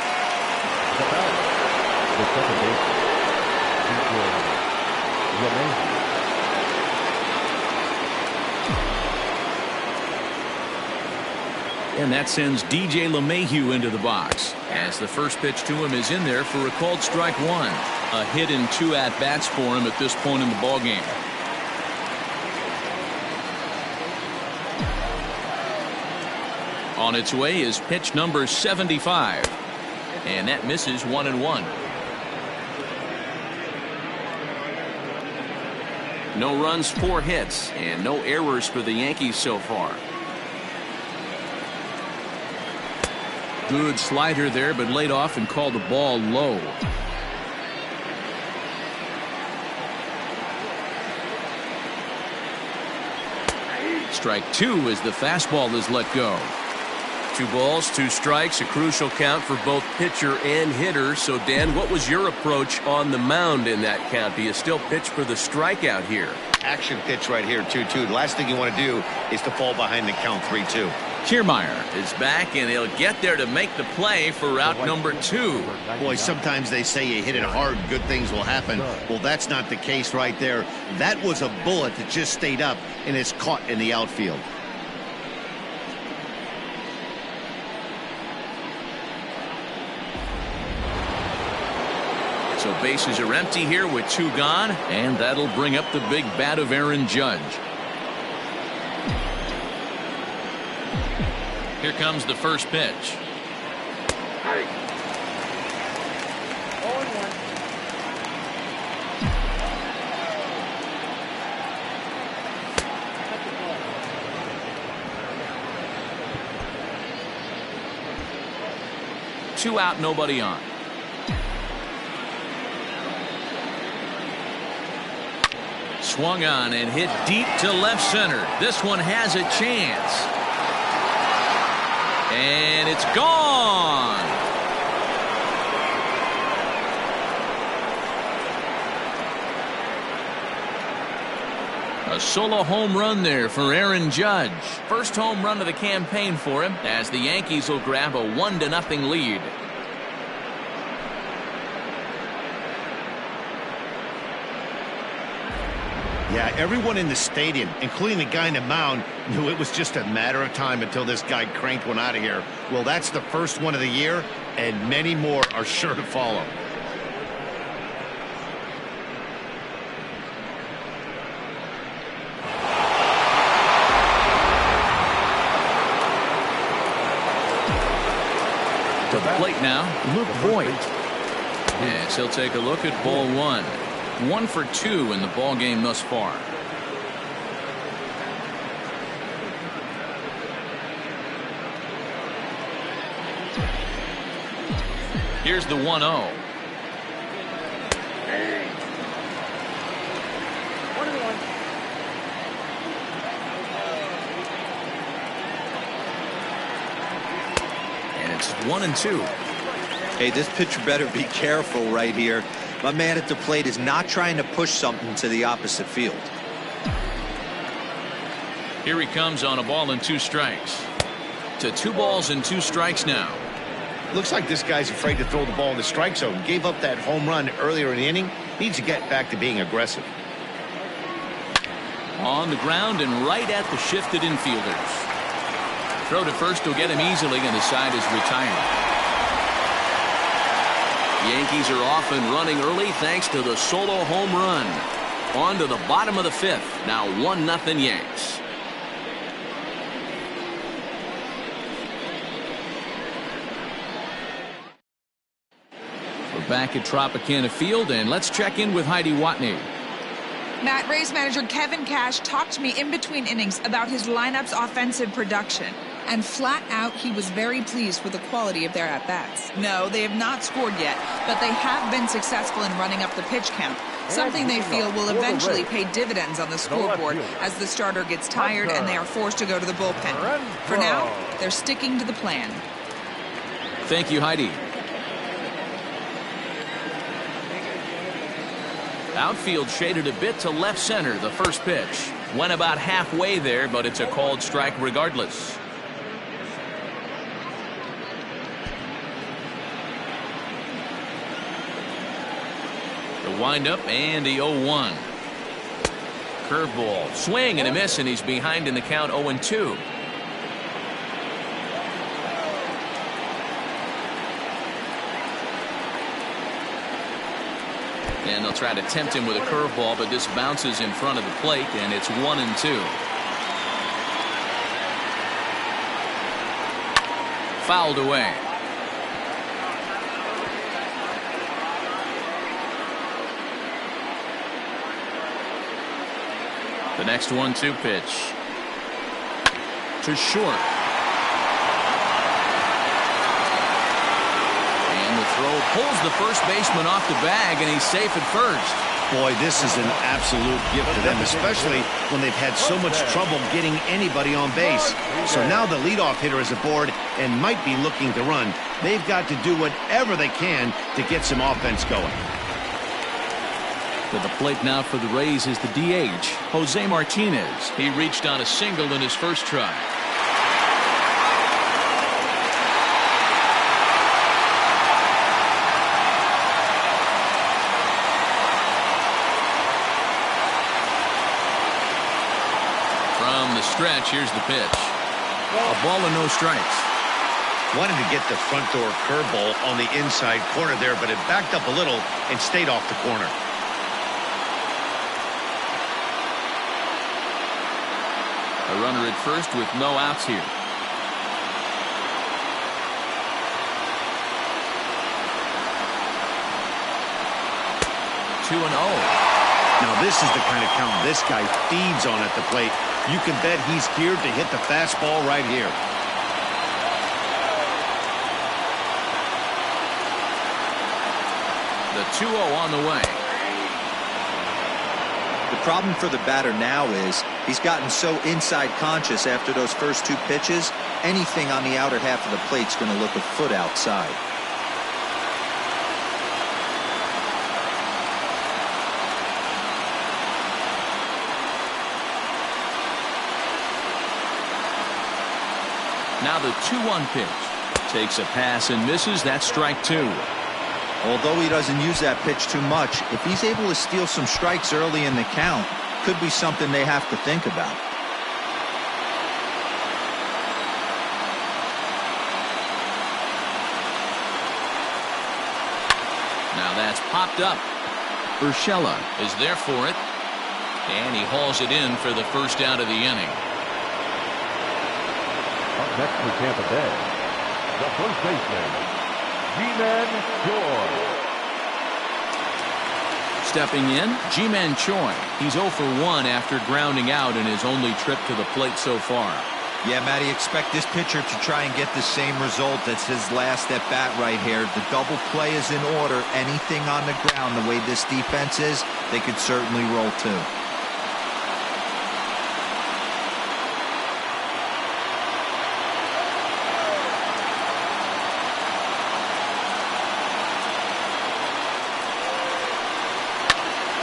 And that sends DJ Lemahieu into the box as the first pitch to him is in there for a called strike one. A hit in 2 at-bats for him at this point in the ballgame. On its way is pitch number 75. And that misses 1-1. No runs, 4 hits, and no errors for the Yankees so far. Good slider there, but laid off and called the ball low. Strike 2 as the fastball is let go. 2 balls, 2 strikes, a crucial count for both pitcher and hitter. So, Dan, what was your approach on the mound in that count? Do you still pitch for the strikeout here? Action pitch right here, 2-2. The last thing you want to do is to fall behind the count 3-2. Kiermaier is back, and he'll get there to make the play for route number 2. Boy, sometimes they say you hit it hard, good things will happen. Well, that's not the case right there. That was a bullet that just stayed up and is caught in the outfield. So bases are empty here with 2 gone, and that'll bring up the big bat of Aaron Judge. Here comes the first pitch. Two out, nobody on. Swung on and hit deep to left center. This one has a chance. And it's gone. A solo home run there for Aaron Judge. First home run of the campaign for him as the Yankees will grab a 1-0 lead. Yeah, everyone in the stadium, including the guy in the mound, knew it was just a matter of time until this guy cranked one out of here. Well, that's the first one of the year, and many more are sure to follow. To the plate now, Luke Voight. Yes, he'll take a look at ball 1. 1 for 2 in the ball game thus far. Here's the 1-0. And it's 1-2. Hey, this pitcher better be careful right here. My man at the plate is not trying to push something to the opposite field. Here he comes on a ball and 2 strikes. To 2 balls and 2 strikes now. Looks like this guy's afraid to throw the ball in the strike zone. Gave up that home run earlier in the inning. Needs to get back to being aggressive. On the ground and right at the shifted infielders. Throw to first will get him easily, and the side is retired. Yankees are off and running early thanks to the solo home run. On to the bottom of the 5th. Now 1-0 Yanks. We're back at Tropicana Field, and let's check in with Heidi Watney. Matt, Rays manager Kevin Cash talked to me in between innings about his lineup's offensive production. And flat out, he was very pleased with the quality of their at-bats. No, they have not scored yet, but they have been successful in running up the pitch count. something they feel will eventually pay dividends on the scoreboard as the starter gets tired and they are forced to go to the bullpen. For now, they're sticking to the plan. Thank you, Heidi. Outfield shaded a bit to left center. The first pitch went about halfway there, but it's a called strike regardless. The windup and the 0-1. Curveball, swing and a miss, and he's behind in the count 0-2. And they'll try to tempt him with a curveball, but this bounces in front of the plate, and it's 1-2. Fouled away. The next 1-2 pitch to short. And the throw pulls the first baseman off the bag, and he's safe at first. Boy, this is an absolute gift to them, especially when they've had so much trouble getting anybody on base. So now the leadoff hitter is aboard and might be looking to run. They've got to do whatever they can to get some offense going. To the plate now for the Rays is the DH, Jose Martinez. He reached on a single in his first try. From the stretch, here's the pitch. A ball and no strikes. Wanted to get the front door curveball on the inside corner there, but it backed up a little and stayed off the corner. A runner at first with no outs here. 2-0. Now this is the kind of count this guy feeds on at the plate. You can bet he's geared to hit the fastball right here. The 2-0 on the way. The problem for the batter now is he's gotten so inside conscious after those first two pitches. Anything on the outer half of the plate's going to look a foot outside. Now the 2-1 pitch. Takes a pass and misses. That's strike two. Although he doesn't use that pitch too much, if he's able to steal some strikes early in the count, could be something they have to think about. Now that's popped up. Urshela is there for it, and he hauls it in for the first out of the inning. Up next for Tampa Bay, the first baseman, Choi. Stepping in, Ji-Man Choi. He's 0 for 1 after grounding out in his only trip to the plate so far. Yeah, Matty, expect this pitcher to try and get the same result as his last at bat right here. The double play is in order. Anything on the ground, the way this defense is, they could certainly roll too.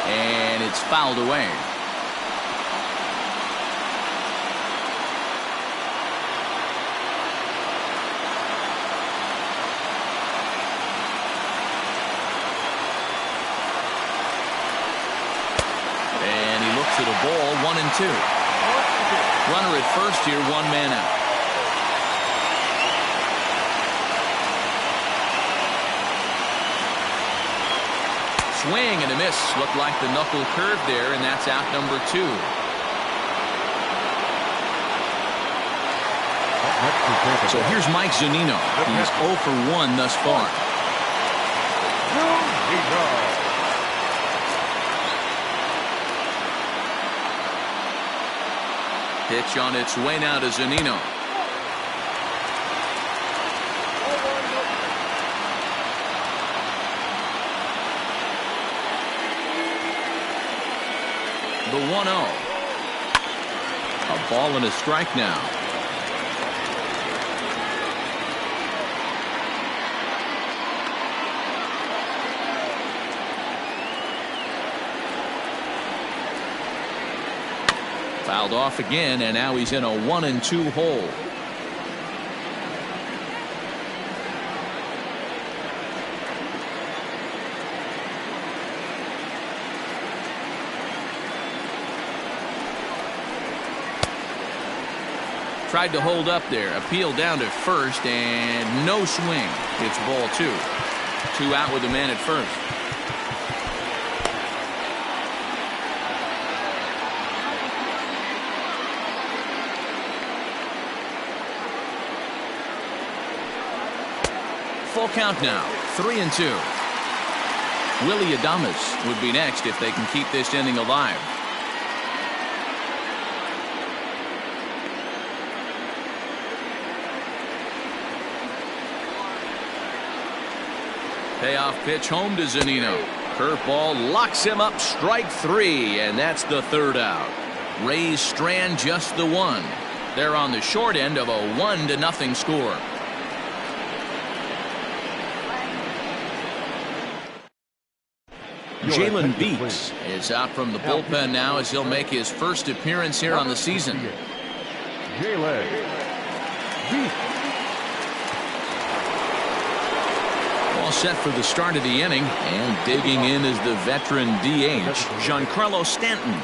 And it's fouled away. And he looks at a ball, 1-2. Runner at first here, one man out. Swing and a miss. Looked like the knuckle curve there, and that's out number 2. So here's Mike Zunino. He's 0 for 1 thus far. Pitch on its way now to Zunino. the 1-0. A ball and a strike now. Fouled off again, and now he's in a 1-2 hole. Tried to hold up there. Appeal down to first, and no swing. It's ball 2. 2 out with the man at first. Full count now. 3-2. Willie Adames would be next if they can keep this inning alive. Payoff pitch home to Zunino. Curveball locks him up. Strike 3, and that's the 3rd out. Rays strand just the 1. They're on the short end of a 1-0 score. Jalen Beeks is out from the bullpen now as he'll make his first appearance here on the season. Jalen Beeks. All set for the start of the inning, and digging in is the veteran DH, Giancarlo Stanton.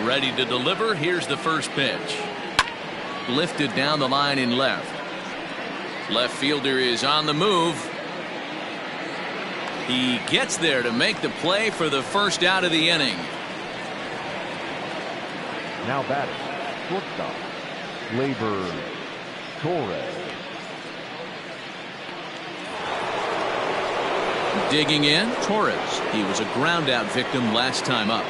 Ready to deliver. Here's the first pitch. Lifted down the line in left. Left fielder is on the move. He gets there to make the play for the first out of the inning. Now batting, shortstop, Labor Torres. Digging in, Torres. He was a ground out victim last time up.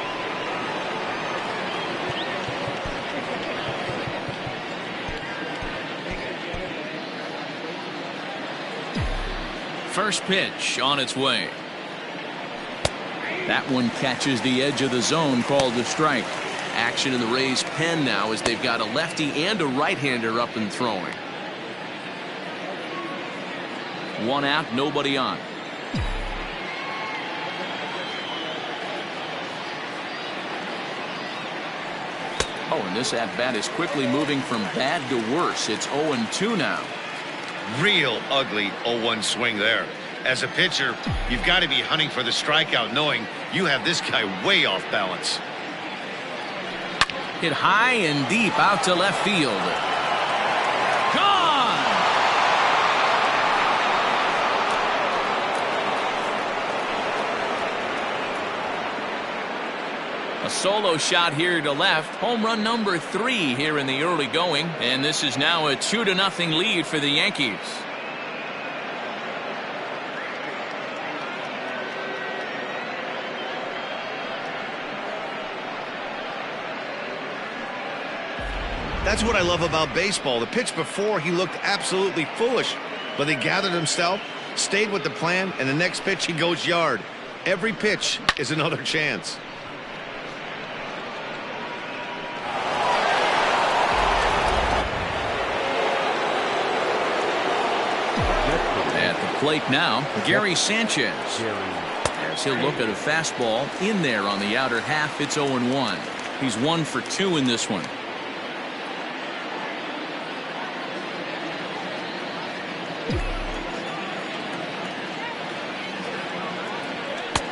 First pitch on its way. That one catches the edge of the zone, called a strike. Action in the Rays' pen now as they've got a lefty and a right-hander up and throwing. 1 out, nobody on. Oh, and this at-bat is quickly moving from bad to worse. It's 0-2 now. Real ugly 0-1 swing there. As a pitcher, you've got to be hunting for the strikeout, knowing you have this guy way off balance. Hit high and deep out to left field. Gone! A solo shot here to left. Home run number 3 here in the early going. And this is now a 2-0 lead for the Yankees. That's what I love about baseball. The pitch before, he looked absolutely foolish, but he gathered himself, stayed with the plan, and the next pitch he goes yard. Every pitch is another chance. At the plate now, Gary Sanchez. As he'll look at a fastball in there on the outer half. It's 0-1. He's 1 for 2 in this one.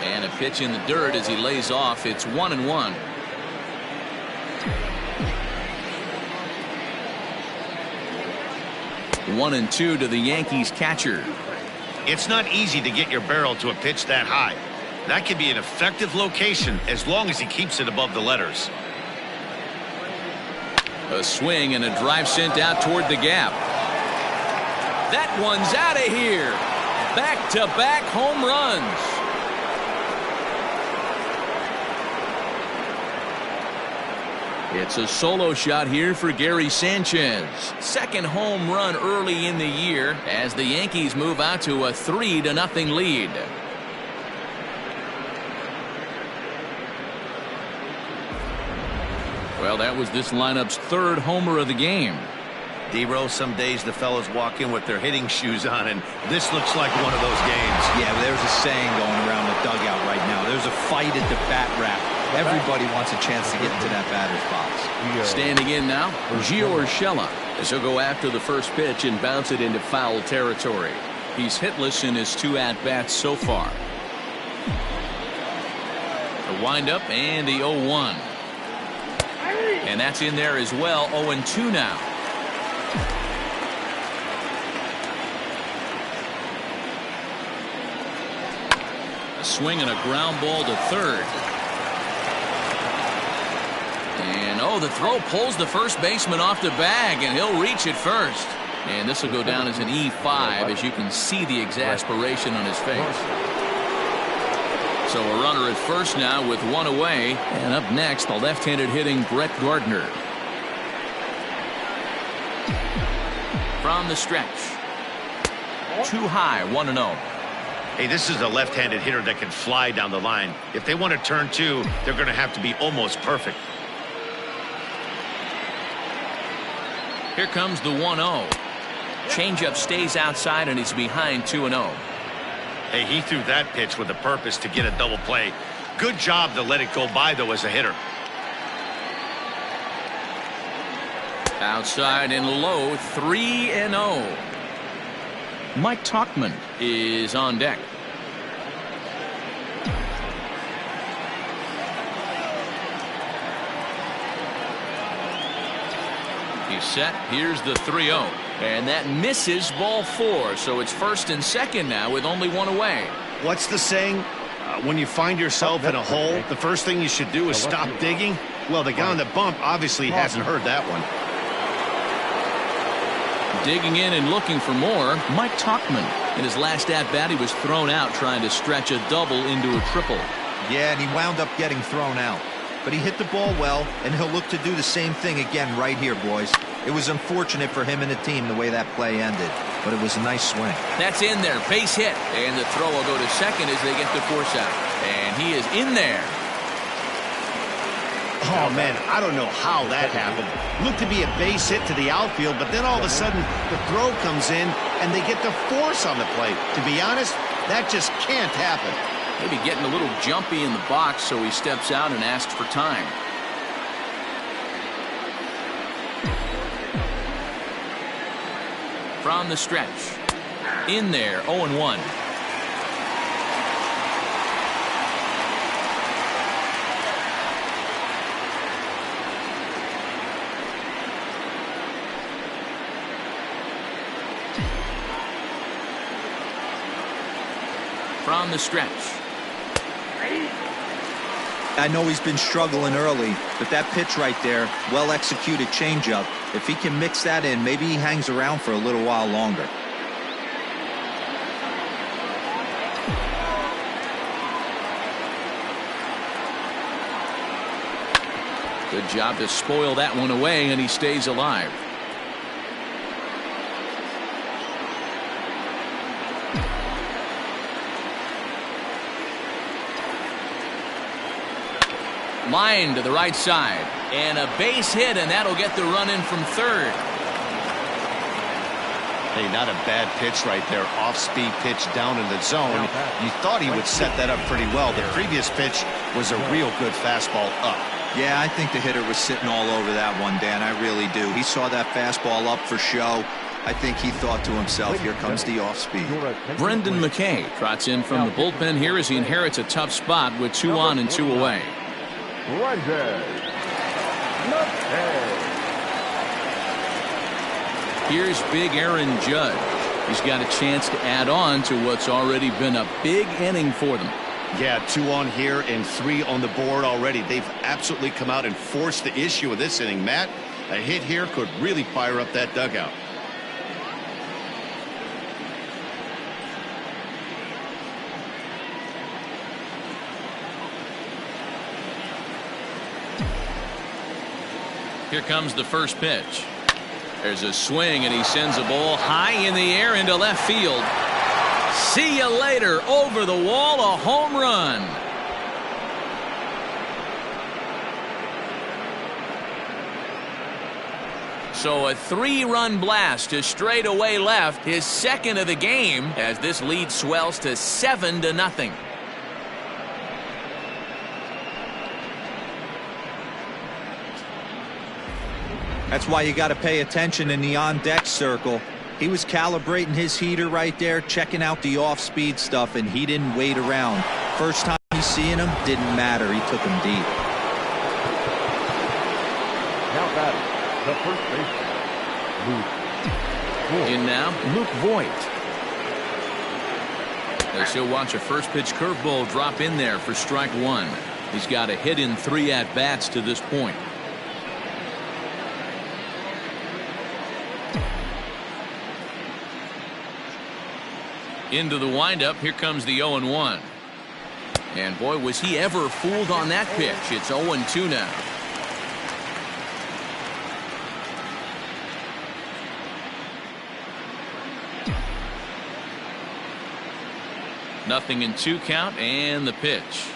And a pitch in the dirt as he lays off. It's 1-1. One and 2 to the Yankees catcher. It's not easy to get your barrel to a pitch that high. That can be an effective location as long as he keeps it above the letters. A swing and a drive sent out toward the gap. That one's out of here. Back-to-back home runs. It's a solo shot here for Gary Sanchez. Second home run early in the year as the Yankees move out to a 3-0 lead. Well, that was this lineup's third homer of the game. D-Row, some days the fellas walk in with their hitting shoes on, and this looks like one of those games. Yeah, there's a saying going around the dugout right now. There's a fight at the bat rack. Everybody wants a chance to get into that batter's box. Standing in now, Gio Urshela, as he'll go after the first pitch and bounce it into foul territory. He's hitless in his 2 at-bats so far. The windup and the 0-1. And that's in there as well. 0-2 now. A swing and a ground ball to third. And the throw pulls the first baseman off the bag, and he'll reach it first. And this will go down as an E5, as you can see the exasperation on his face. So a runner at first now with 1 away. And up next, the left-handed hitting Brett Gardner. From the stretch. Too high, 1-0. Hey, this is a left-handed hitter that can fly down the line. If they want to turn 2, they're going to have to be almost perfect. Here comes the 1-0. Changeup stays outside, and he's behind 2-0. Hey, he threw that pitch with a purpose to get a double play. Good job to let it go by, though, as a hitter. Outside and low, 3-0. Mike Tauchman is on deck. He's set. Here's the 3-0. And that misses, ball 4. So it's first and second now with only 1 away. What's the saying? When you find yourself in a hole, the first thing you should do is stop digging. Well, the guy on the bump obviously hasn't heard that one. Digging in and looking for more, Mike Tauchman. In his last at-bat, he was thrown out trying to stretch a double into a triple. Yeah, and he wound up getting thrown out. But he hit the ball well, and he'll look to do the same thing again right here, boys. It was unfortunate for him and the team the way that play ended, but it was a nice swing. That's in there, base hit, and the throw will go to second as they get the force out. And he is in there. Oh, man, I don't know how that happened. Looked to be a base hit to the outfield, but then all of a sudden the throw comes in and they get the force on the plate. To be honest, that just can't happen. Maybe getting a little jumpy in the box, so he steps out and asks for time. From the stretch. In there, 0-1. From the stretch. I know he's been struggling early, but that pitch right there, well-executed changeup, if he can mix that in, maybe he hangs around for a little while longer. Good job to spoil that one away, and he stays alive. Line to the right side, and a base hit, and that'll get the run in from third. Hey, not a bad pitch right there. Off-speed pitch down in the zone. You thought he would set that up pretty well. The previous pitch was a real good fastball up. Yeah, I think the hitter was sitting all over that one, Dan. I really do. He saw that fastball up for show. I think he thought to himself, here comes the off-speed. Brendan McKay trots in from the bullpen here as he inherits a tough spot with 2 on and 2 away. Here's big Aaron Judge. He's got a chance to add on to what's already been a big inning for them. Yeah, 2 on here and 3 on the board already. They've absolutely come out and forced the issue of this inning. Matt, a hit here could really fire up that dugout. Here comes the first pitch. There's a swing, and he sends a ball high in the air into left field. See you later. Over the wall, a home run. So a 3-run blast to straightaway left, his second of the game, as this lead swells to 7-0. That's why you got to pay attention in the on-deck circle. He was calibrating his heater right there, checking out the off-speed stuff, and he didn't wait around. First time he's seeing him, didn't matter. He took him deep. Now batting, the first baseman, Luke Voight. In now, Luke Voight. As he'll watch a first pitch curveball drop in there for strike 1. He's got a hit in 3 at-bats to this point. Into the windup, here comes the 0-1. And boy, was he ever fooled on that pitch. It's 0-2 now. Nothing in 2 count, and the pitch.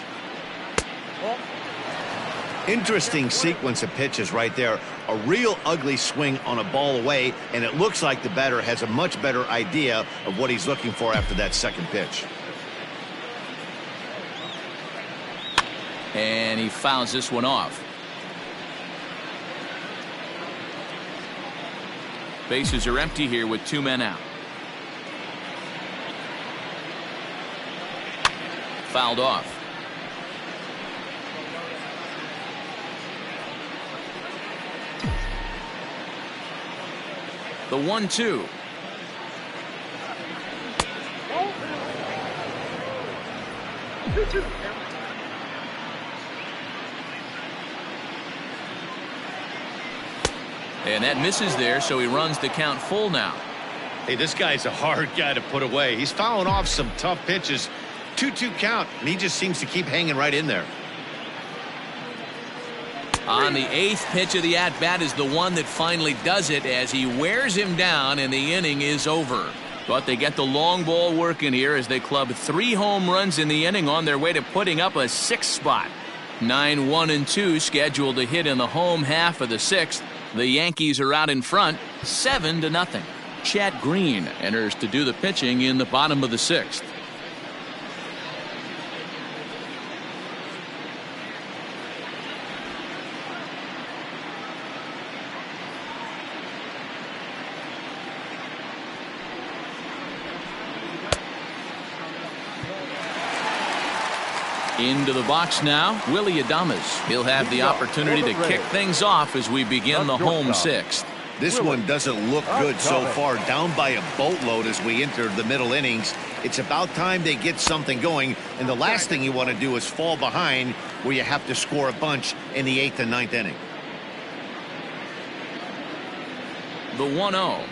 Interesting sequence of pitches right there. A real ugly swing on a ball away, and it looks like the batter has a much better idea of what he's looking for after that second pitch. And he fouls this one off. Bases are empty here with 2 men out. Fouled off. The 1-2. And that misses there, so he runs the count full now. Hey, this guy's a hard guy to put away. He's fouling off some tough pitches. 2-2 count, and he just seems to keep hanging right in there. On the 8th pitch of the at-bat is the one that finally does it as he wears him down, and the inning is over. But they get the long ball working here as they club 3 home runs in the inning on their way to putting up a 6th spot. 9-1-2 scheduled to hit in the home half of the 6th. The Yankees are out in front, 7-0. Chad Green enters to do the pitching in the bottom of the 6th. Into the box now, Willie Adames. He'll have the opportunity to kick things off as we begin the home 6th. This one doesn't look good so far, down by a boatload as we enter the middle innings. It's about time they get something going, and the last thing you want to do is fall behind where you have to score a bunch in the 8th and 9th inning. The 1-0.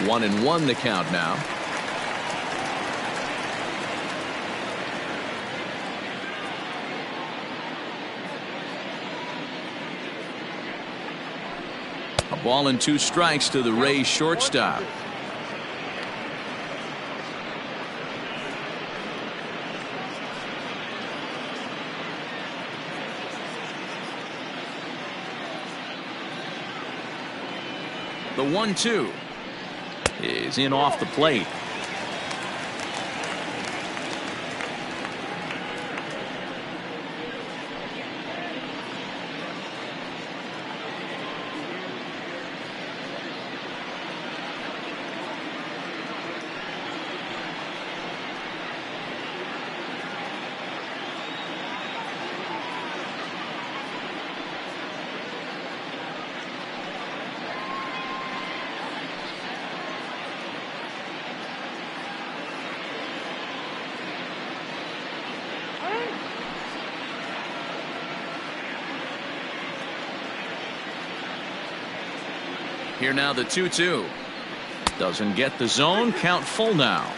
1-1 the count now. A ball and 2 strikes to the Rays shortstop. The 1-2 is in off the plate. Here now the 2-2. Doesn't get the zone. Count full now.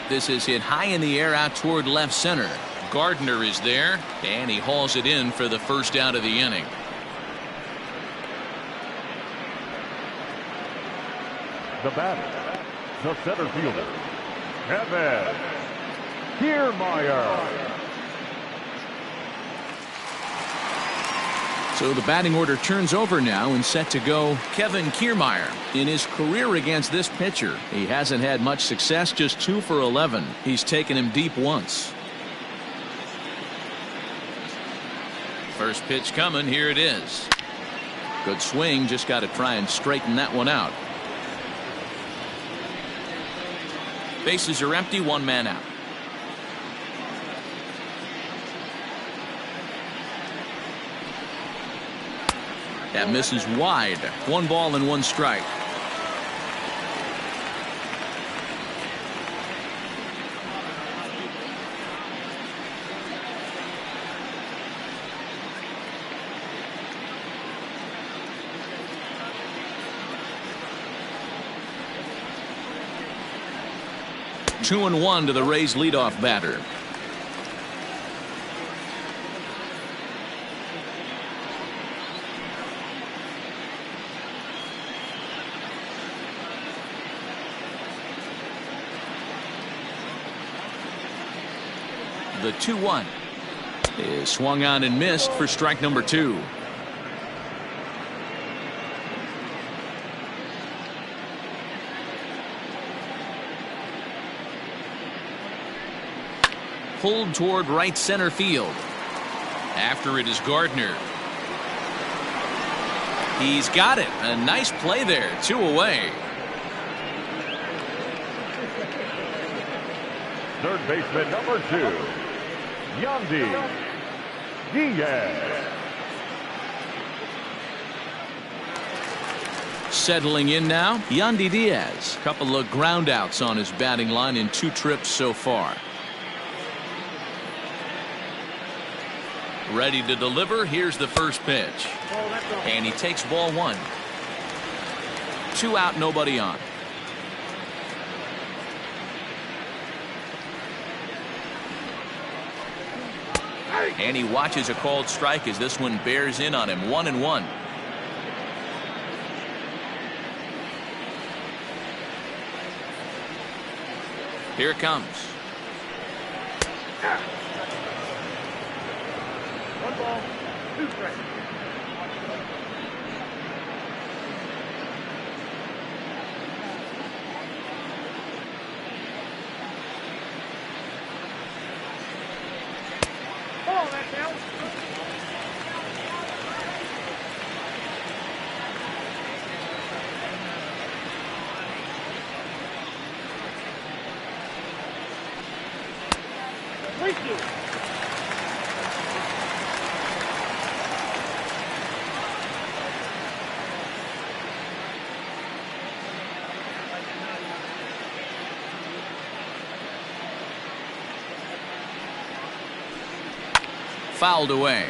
This is hit high in the air out toward left center. Gardner is there, and he hauls it in for the first out of the inning. The batter, the center fielder, Kevin Kiermaier. So the batting order turns over now and set to go Kevin Kiermaier. In his career against this pitcher, he hasn't had much success, just 2 for 11. He's taken him deep once. First pitch coming, here it is. Good swing, just got to try and straighten that one out. Bases are empty, 1 man out. That misses wide. 1 ball and 1 strike. Two and 1 to the Rays leadoff batter. The 2-1 is swung on and missed for strike number 2. Pulled toward right center field. After it is Gardner. He's got it. A nice play there. 2 away. Third baseman number 2, Yonny Chirinos. Settling in now, Yandy Diaz. Couple of ground outs on his batting line in 2 trips so far. Ready to deliver. Here's the first pitch. And he takes ball 1. 2 out, nobody on. And he watches a called strike as this one bears in on him. 1-1. Here it comes. 1 ball, 2 strikes. Fouled away.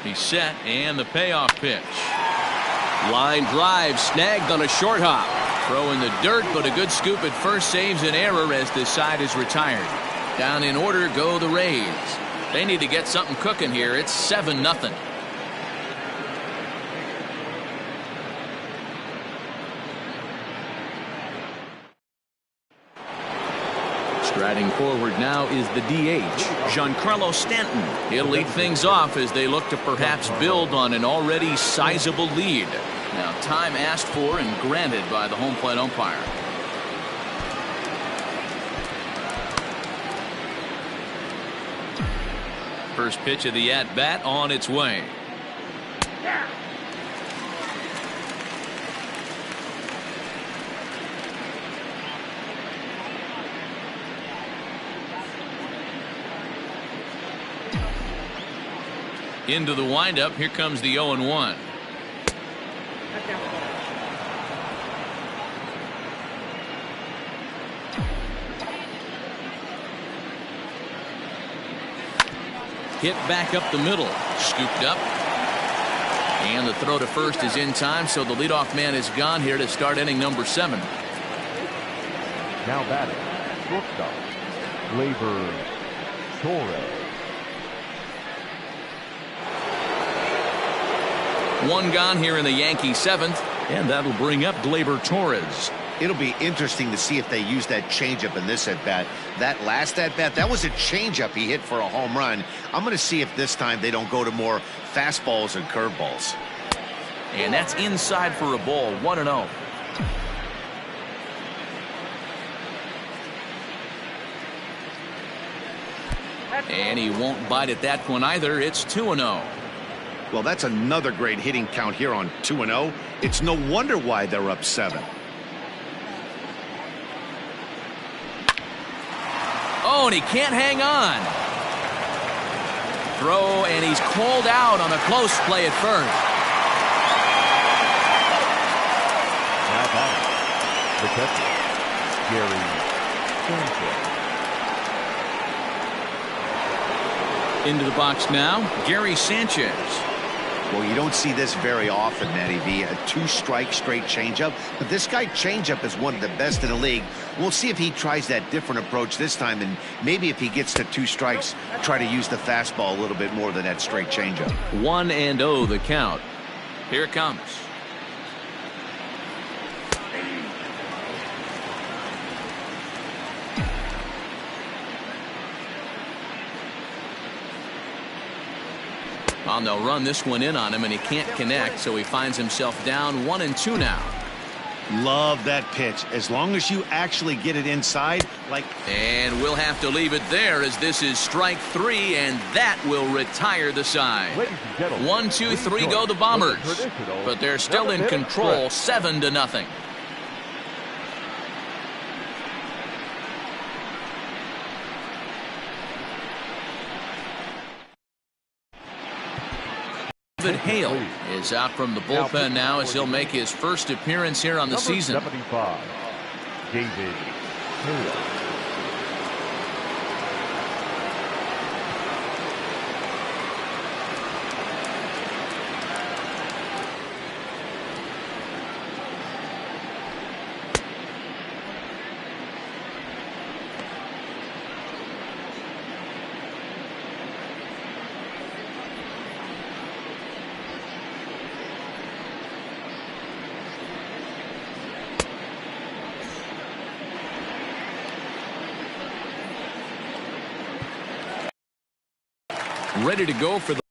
He's set, and the payoff pitch. Line drive snagged on a short hop. Throw in the dirt, but a good scoop at first saves an error as this side is retired. Down in order go the Rays. They need to get something cooking here. It's 7-0. Striding forward now is the DH, Giancarlo Stanton. He'll lead things off as they look to perhaps build on an already sizable lead. Now, time asked for and granted by the home plate umpire. First pitch of the at-bat on its way. Into the windup. Here comes the 0-1. Hit back up the middle. Scooped up. And the throw to first is in time, so the leadoff man is gone here to start inning number 7. Now batting, shortstop, Gleyber Torres. 1 gone here in the Yankee 7th, and that'll bring up Gleyber Torres. It'll be interesting to see if they use that changeup in this at-bat. That last at-bat, that was a changeup he hit for a home run. I'm going to see if this time they don't go to more fastballs and curveballs. And that's inside for a ball, 1-0. And he won't bite at that one either. It's 2-0. Well, that's another great hitting count here on 2-0. It's no wonder why they're up 7. Oh, and he can't hang on. Throw, and he's called out on a close play at first. Now batting, the catcher, Sanchez. Into the box now, Gary Sanchez. Well, you don't see this very often, Matty V. A 2-strike straight changeup. But this guy changeup is one of the best in the league. We'll see if he tries that different approach this time. And maybe if he gets to 2 strikes, try to use the fastball a little bit more than that straight changeup. 1-0 the count. Here it comes. Well, they'll run this one in on him, and he can't connect, so he finds himself down 1-2 now. Love that pitch. As long as you actually get it inside, like. And we'll have to leave it there, as this is strike 3, and that will retire the side. 1, 2, 3 go the Bombers, but they're still in control, 7-0. Hale is out from the bullpen now as he'll make his first appearance here on the season. 75, David Hale. Ready to go for the.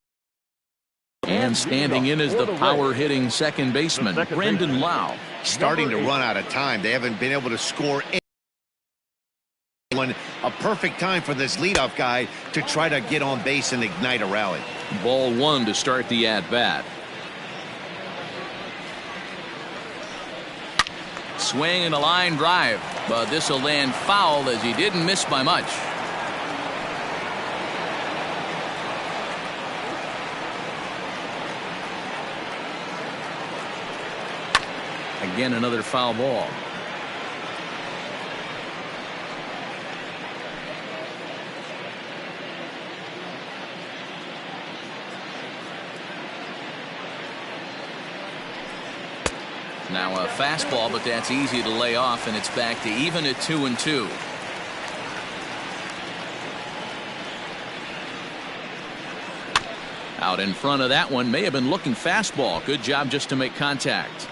And standing in is the power-hitting second baseman, Brandon Lau. Starting to run out of time. They haven't been able to score anyone. A perfect time for this leadoff guy to try to get on base and ignite a rally. Ball 1 to start the at-bat. Swing and a line drive, but this will land foul as he didn't miss by much. Again, another foul ball. Now a fastball, but that's easy to lay off, and it's back to even at 2-2. Out in front of that one, may have been looking fastball. Good job just to make contact.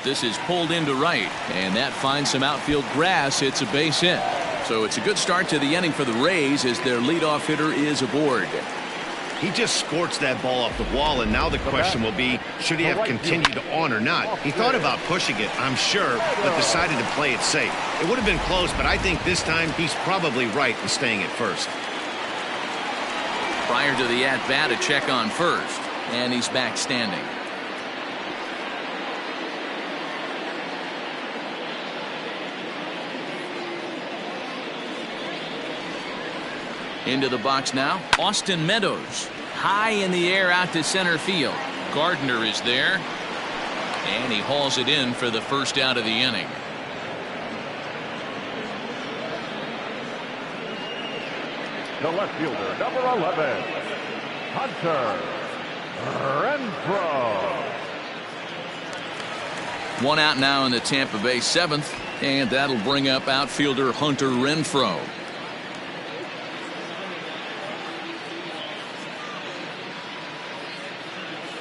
This is pulled into right, and that finds some outfield grass. It's a base hit. So it's a good start to the inning for the Rays as their leadoff hitter is aboard. He just scorched that ball off the wall, and now the question will be, should he have continued on or not? He thought about pushing it, I'm sure, but decided to play it safe. It would have been close, but I think this time he's probably right in staying at first. Prior to the at-bat, a check on first, and he's back standing. Into the box now, Austin Meadows. High in the air out to center field. Gardner is there, and he hauls it in for the first out of the inning. to left fielder, number 11, Hunter Renfroe. One out now in the Tampa Bay seventh, and that'll bring up outfielder Hunter Renfroe.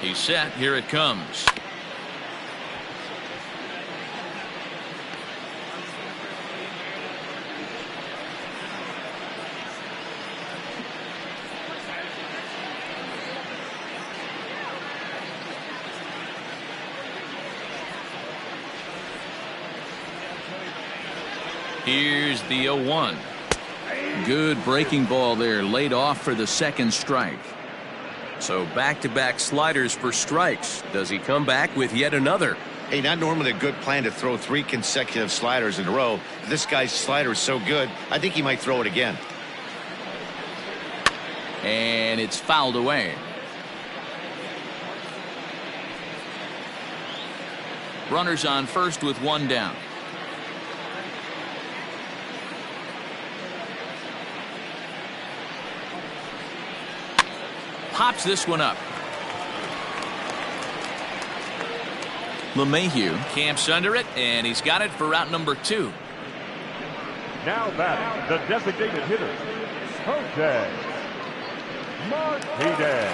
He's set. Here it comes. Here's the 0-1. Good breaking ball there, laid off for the second strike. So back-to-back sliders for strikes. Does he come back with yet another? Hey, not normally a good plan to throw 3 consecutive sliders in a row. This guy's slider is so good, I think he might throw it again. And it's fouled away. Runners on first with 1 down. Pops this one up. Lemahieu camps under it, and he's got it for out number 2. Now batting, the designated hitter, Jose Martinez.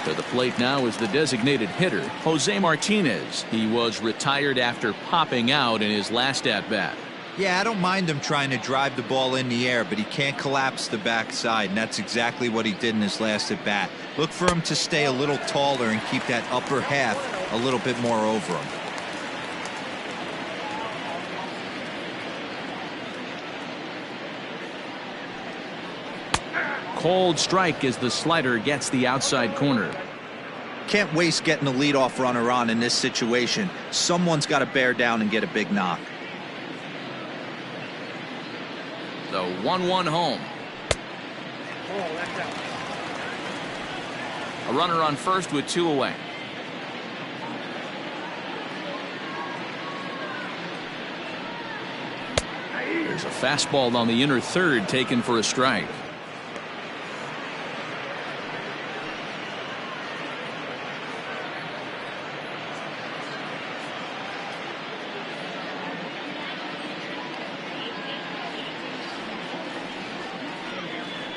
To the plate now is the designated hitter, Jose Martinez. He was retired after popping out in his last at-bat. Yeah, I don't mind him trying to drive the ball in the air, but he can't collapse the backside, and that's exactly what he did in his last at-bat. Look for him to stay a little taller and keep that upper half a little bit more over him. Cold strike as the slider gets the outside corner. Can't waste getting the leadoff runner on in this situation. Someone's got to bear down and get a big knock. The 1-1 home. A runner on first with 2 away. There's a fastball on the inner third taken for a strike.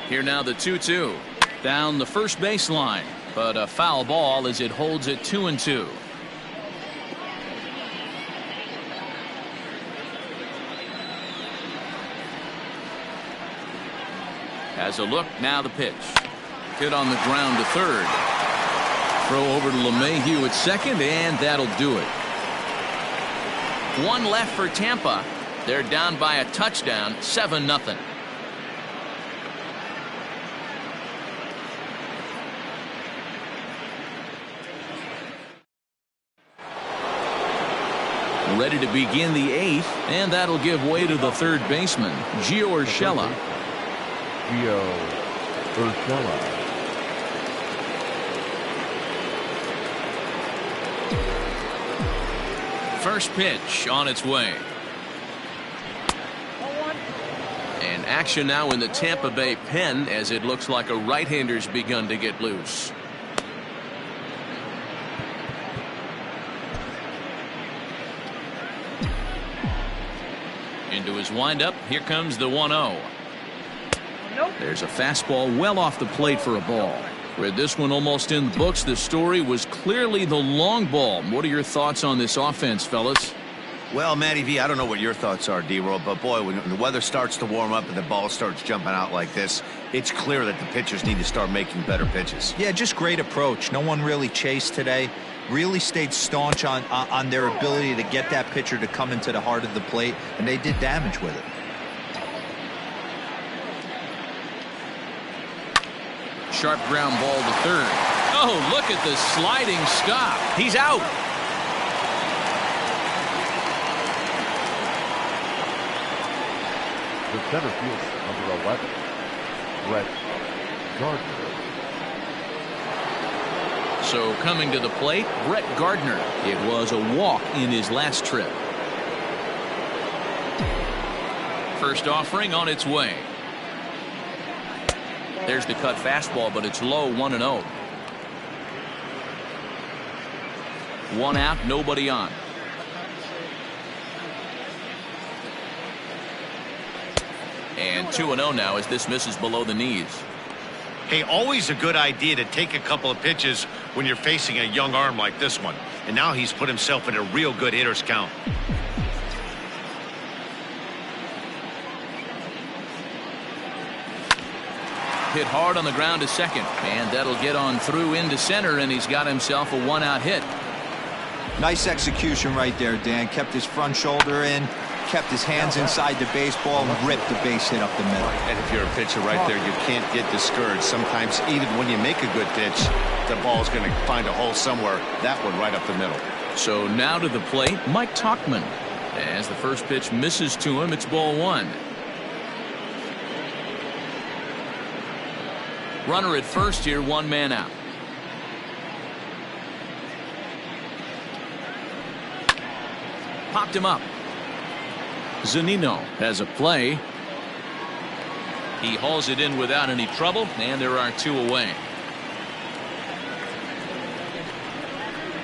Here now the 2-2 down the first baseline, but a foul ball as it holds it 2-2. Has a look, now the pitch. Hit on the ground to third. Throw over to Lemahieu at second, and that'll do it. 1 left for Tampa. They're down by a touchdown, 7-0. Ready to begin the 8th, and that'll give way to the third baseman, Gio Urshela. First pitch on its way. And action now in the Tampa Bay pen as it looks like a right-hander's begun to get loose. Into his windup. Here comes the 1-0. There's a fastball well off the plate for a ball. With this one almost in the books, the story was clearly the long ball. What are your thoughts on this offense, fellas? Well, Matty V, I don't know what your thoughts are, D-Roll, but boy, when the weather starts to warm up and the ball starts jumping out like this, it's clear that the pitchers need to start making better pitches. Yeah, just great approach. No one really chased today. Really stayed staunch on their ability to get that pitcher to come into the heart of the plate, and they did damage with it. Sharp ground ball to third. Oh, look at the sliding stop. He's out. The center fielder, number 11, Gardner. So coming to the plate, Gardner. It was a walk in his last trip. First offering on its way. There's the cut fastball, but it's low, 1-0. One out, nobody on. And 2-0 now as this misses below the knees. Hey, always a good idea to take a couple of pitches when you're facing a young arm like this one. And now he's put himself in a real good hitter's count. Hit hard on the ground to second, and that'll get on through into center, and he's got himself a one-out hit. Nice execution right there, Dan. Kept his front shoulder in, kept his hands inside the baseball, and ripped the base hit up the middle. And if you're a pitcher right there, you can't get discouraged. Sometimes even when you make a good pitch, the ball's going to find a hole somewhere. That one right up the middle. So now to the plate, Mike Tauchman. As the first pitch misses to him, it's ball one. Runner at first here, one man out. Popped him up. Zunino has a play. He hauls it in without any trouble, and there are two away.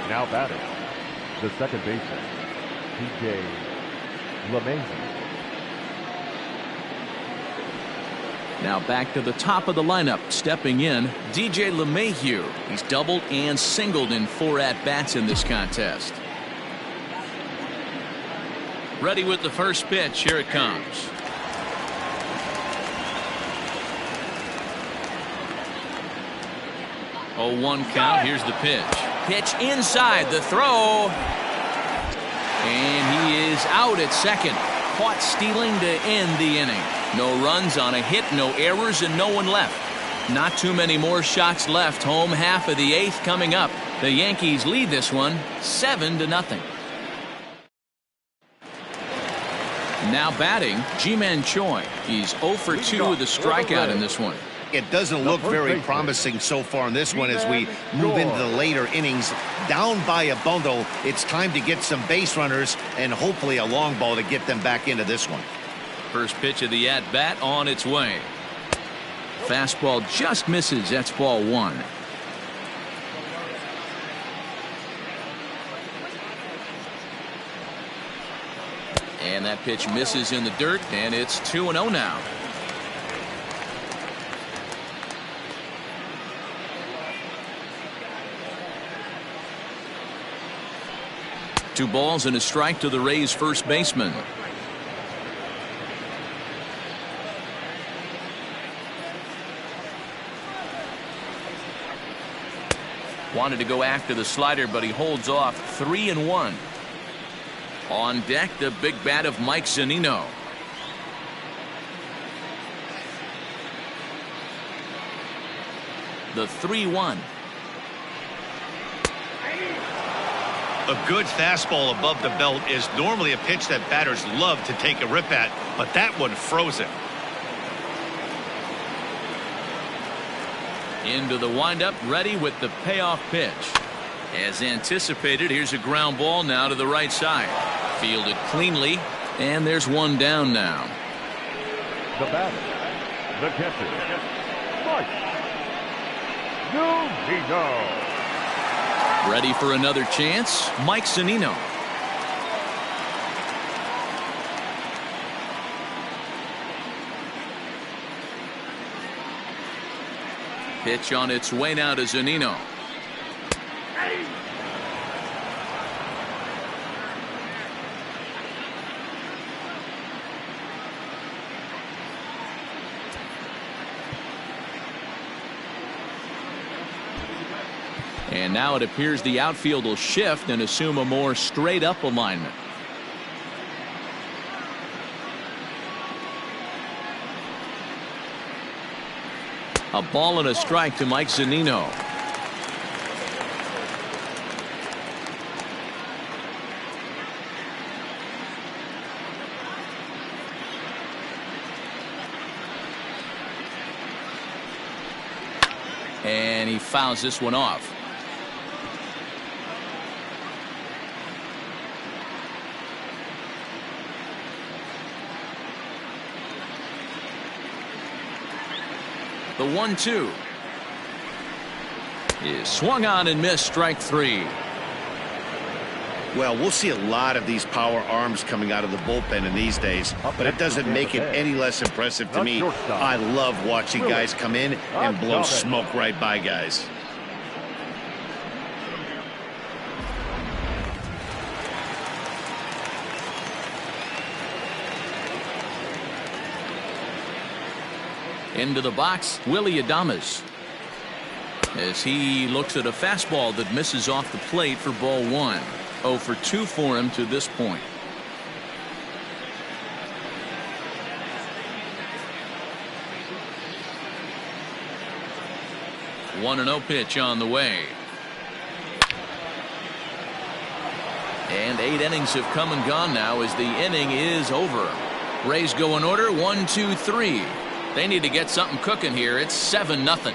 Now batting, the second baseman, DJ Lemahieu. Now back to the top of the lineup. Stepping in, DJ Lemahieu. He's doubled and singled in 4 at-bats in this contest. Ready with the first pitch. Here it comes. Oh, 1 count. Here's the pitch. Pitch inside the throw. And he is out at second. Caught stealing to end the inning. No runs on a hit, no errors, and no one left. Not too many more shots left. Home half of the 8th coming up. The Yankees lead this one 7-0. Now batting, Ji-Man Choi. He's 0 for 2 with a strikeout in this one. It doesn't look very promising so far in this one as we move into the later innings. Down by a bundle, it's time to get some base runners and hopefully a long ball to get them back into this one. First pitch of the at-bat on its way. Fastball just misses. That's ball one. And that pitch misses in the dirt, and it's 2-0 now. Two balls and a strike to the Rays' first baseman. Wanted to go after the slider, but he holds off. 3-1. On deck, the big bat of Mike Zunino. The 3-1. A good fastball above the belt is normally a pitch that batters love to take a rip at, but that one froze it. Into the windup, ready with the payoff pitch. As anticipated, here's a ground ball now to the right side. Fielded cleanly, and there's one down now. The batter, the catcher, Mike Zunino. Ready for another chance, Mike Zunino. Pitch on its way now to Zunino. And now it appears the outfield will shift and assume a more straight up alignment. A ball and a strike to Mike Zunino. And he fouls this one off. The 1-2 is swung on and missed. Strike 3. Well, we'll see a lot of these power arms coming out of the bullpen in these days, but it doesn't make it any less impressive to me. I love watching guys come in and blow smoke right by guys. Into the box, Willie Adames, as he looks at a fastball that misses off the plate for ball 1. 0 for 2 for him to this point. One and 0 pitch on the way. And 8 innings have come and gone now as the inning is over. Rays go in order 1, 2, 3. They need to get something cooking here. It's 7-0.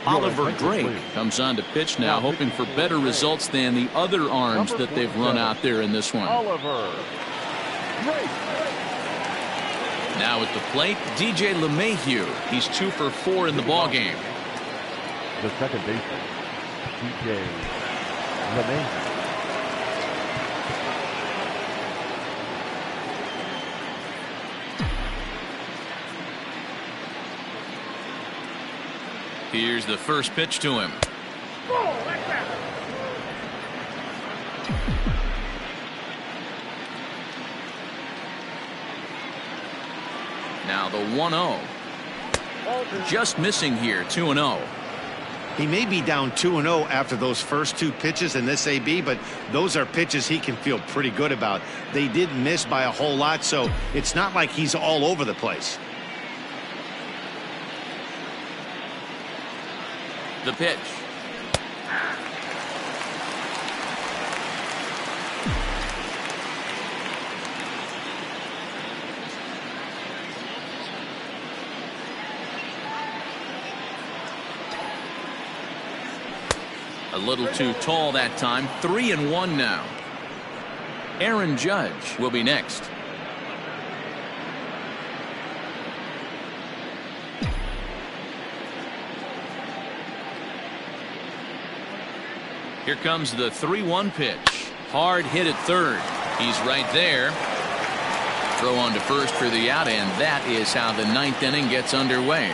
Oliver Drake comes on to pitch now, hoping for better results than the other arms that they've run out there in this one. Oliver Drake. Now at the plate, DJ Lemahieu. He's 2 for 4 in the ballgame. The second baseman, DJ Lemahieu. Here's the first pitch to him. Now the 1-0. Just missing here, 2-0. He may be down 2-0 after those first 2 pitches in this AB, but those are pitches he can feel pretty good about. They did miss by a whole lot, so it's not like he's all over the place. The pitch. A little too tall that time. 3-1 now. Aaron Judge will be next. Here comes the 3-1 pitch. Hard hit at third. He's right there. Throw on to first for the out, and that is how the 9th inning gets underway.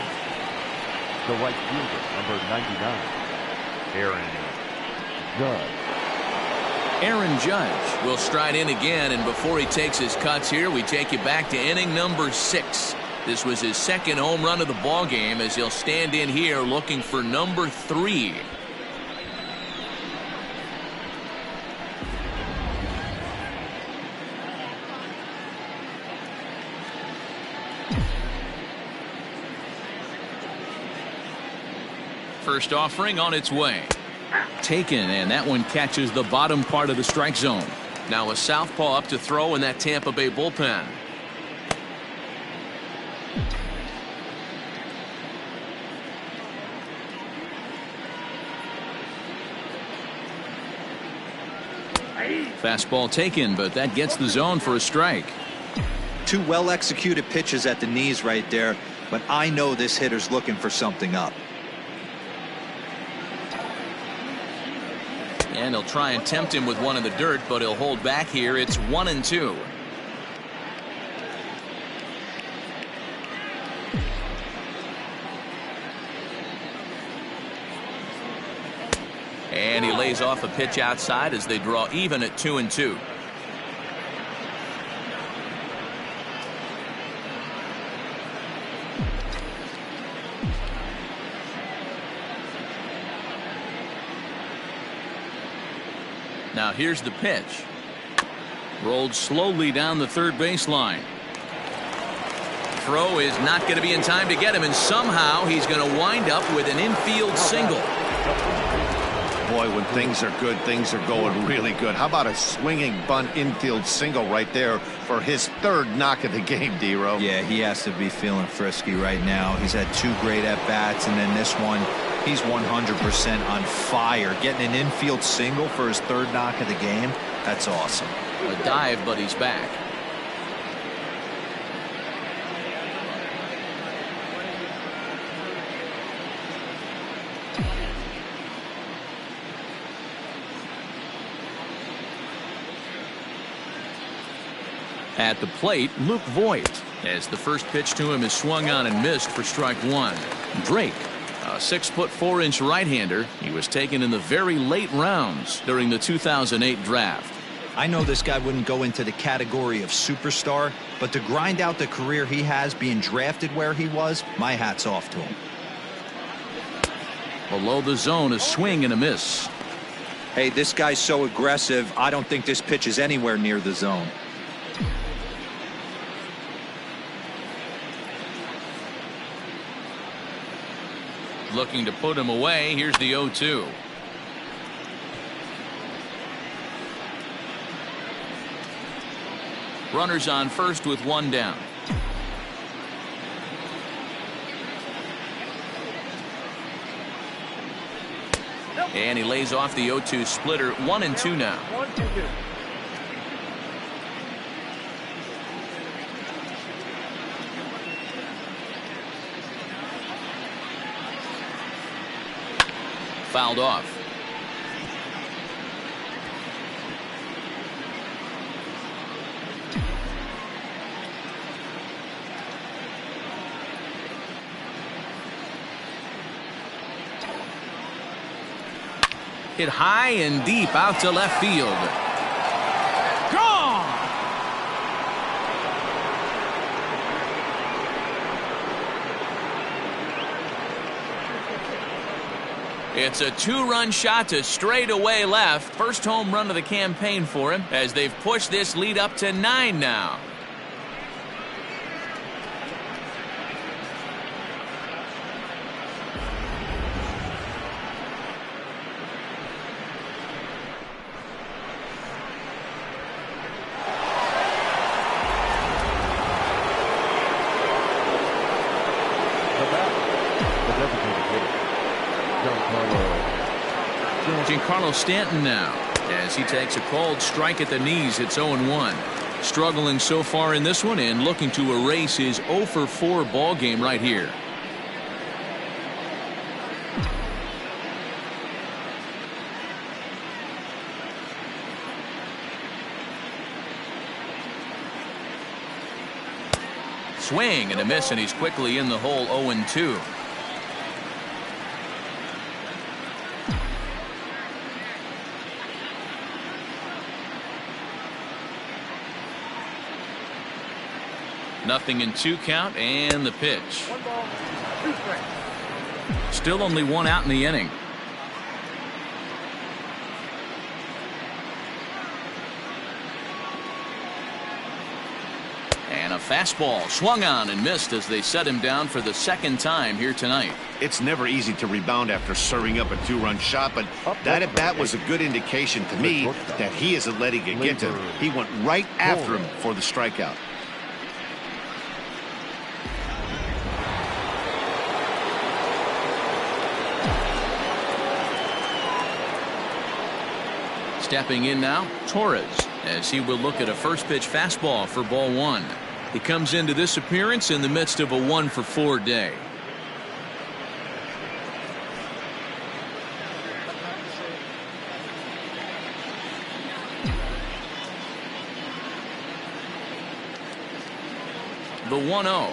The right fielder, number 99, Aaron Judge. Aaron Judge will stride in again, and before he takes his cuts here, we take you back to inning number 6. This was his second home run of the ball game, as he'll stand in here looking for number 3. First offering on its way. Taken, and that one catches the bottom part of the strike zone. Now a southpaw up to throw in that Tampa Bay bullpen. Fastball taken, but that gets the zone for a strike. 2 well-executed pitches at the knees right there, but I know this hitter's looking for something up. And he'll try and tempt him with one in the dirt, but he'll hold back here. It's 1-2. And he lays off a pitch outside as they draw even at 2-2. Now here's the pitch. Rolled slowly down the third baseline. Throw is not going to be in time to get him, and somehow he's going to wind up with an infield single. Boy, when things are good, things are going really good. How about a swinging bunt infield single right there for his 3rd knock of the game, D-Row? Yeah, he has to be feeling frisky right now. He's had 2 great at-bats, and then this one, he's 100% on fire. Getting an infield single for his 3rd knock of the game, that's awesome. A dive, but he's back. At the plate, Luke Voight, as the first pitch to him is swung on and missed for strike one. Drake, a 6'4" right-hander. He was taken in the very late rounds during the 2008 draft. I know this guy wouldn't go into the category of superstar, but to grind out the career he has being drafted where he was, my hat's off to him. Below the zone, a swing and a miss. Hey, this guy's so aggressive, I don't think this pitch is anywhere near the zone. Looking to put him away. Here's the 0-2. Runners on first with one down. And he lays off the 0-2 splitter. 1-2 now. Fouled off. Hit high and deep out to left field. Gone! It's a two-run shot to straightaway left. First home run of the campaign for him as they've pushed this lead up to 9 now. Giancarlo Stanton now, as he takes a called strike at the knees. It's 0-1. Struggling so far in this one and looking to erase his 0-for-4 ball game right here. Swing and a miss, and he's quickly in the hole. 0-2. Nothing in 2 count, and the pitch. Still only 1 out in the inning. And a fastball swung on and missed as they set him down for the second time here tonight. It's never easy to rebound after serving up a 2-run shot, but that at bat was a good indication to me that he isn't letting it get to him. He went right after him for the strikeout. Stepping in now, Torres, as he will look at a first pitch fastball for ball 1. He comes into this appearance in the midst of a 1-for-4 day. The 1-0.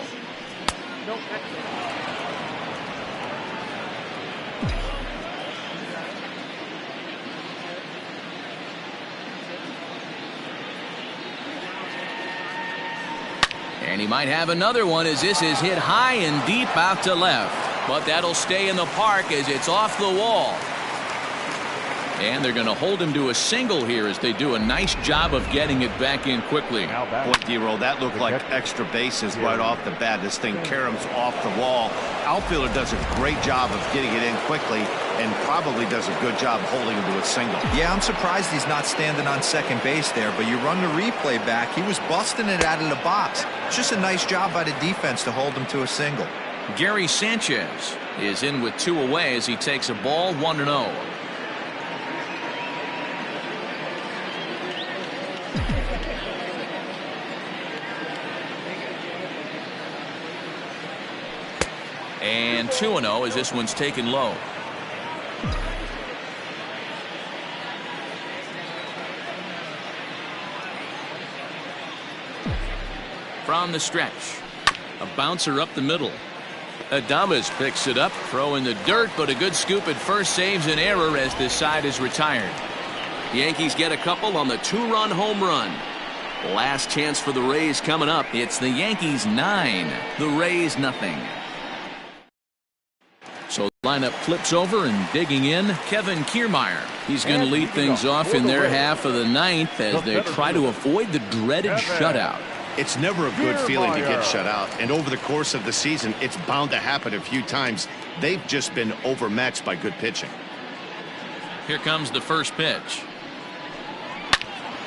And he might have another one as this is hit high and deep out to left. But that'll stay in the park as it's off the wall. And they're going to hold him to a single here as they do a nice job of getting it back in quickly. Boy, D-Roll, that looked like extra bases right off the bat. This thing caroms off the wall. Outfielder does a great job of getting it in quickly and probably does a good job holding him to a single. Yeah, I'm surprised he's not standing on second base there, but you run the replay back, he was busting it out of the box. It's just a nice job by the defense to hold him to a single. Gary Sanchez is in with 2 away as he takes a ball. 1-0. And 2-0 as this one's taken low. From the stretch, a bouncer up the middle. Adames picks it up, throw in the dirt, but a good scoop at first saves an error as this side is retired. The Yankees get a couple on the 2-run home run. Last chance for the Rays coming up. It's the Yankees 9, the Rays nothing. So lineup flips over and digging in, Kevin Kiermaier. He's going to lead things off in their half of the ninth as they try to avoid the dreaded shutout. It's never a good feeling to get shut out, and over the course of the season, it's bound to happen a few times. They've just been overmatched by good pitching. Here comes the first pitch.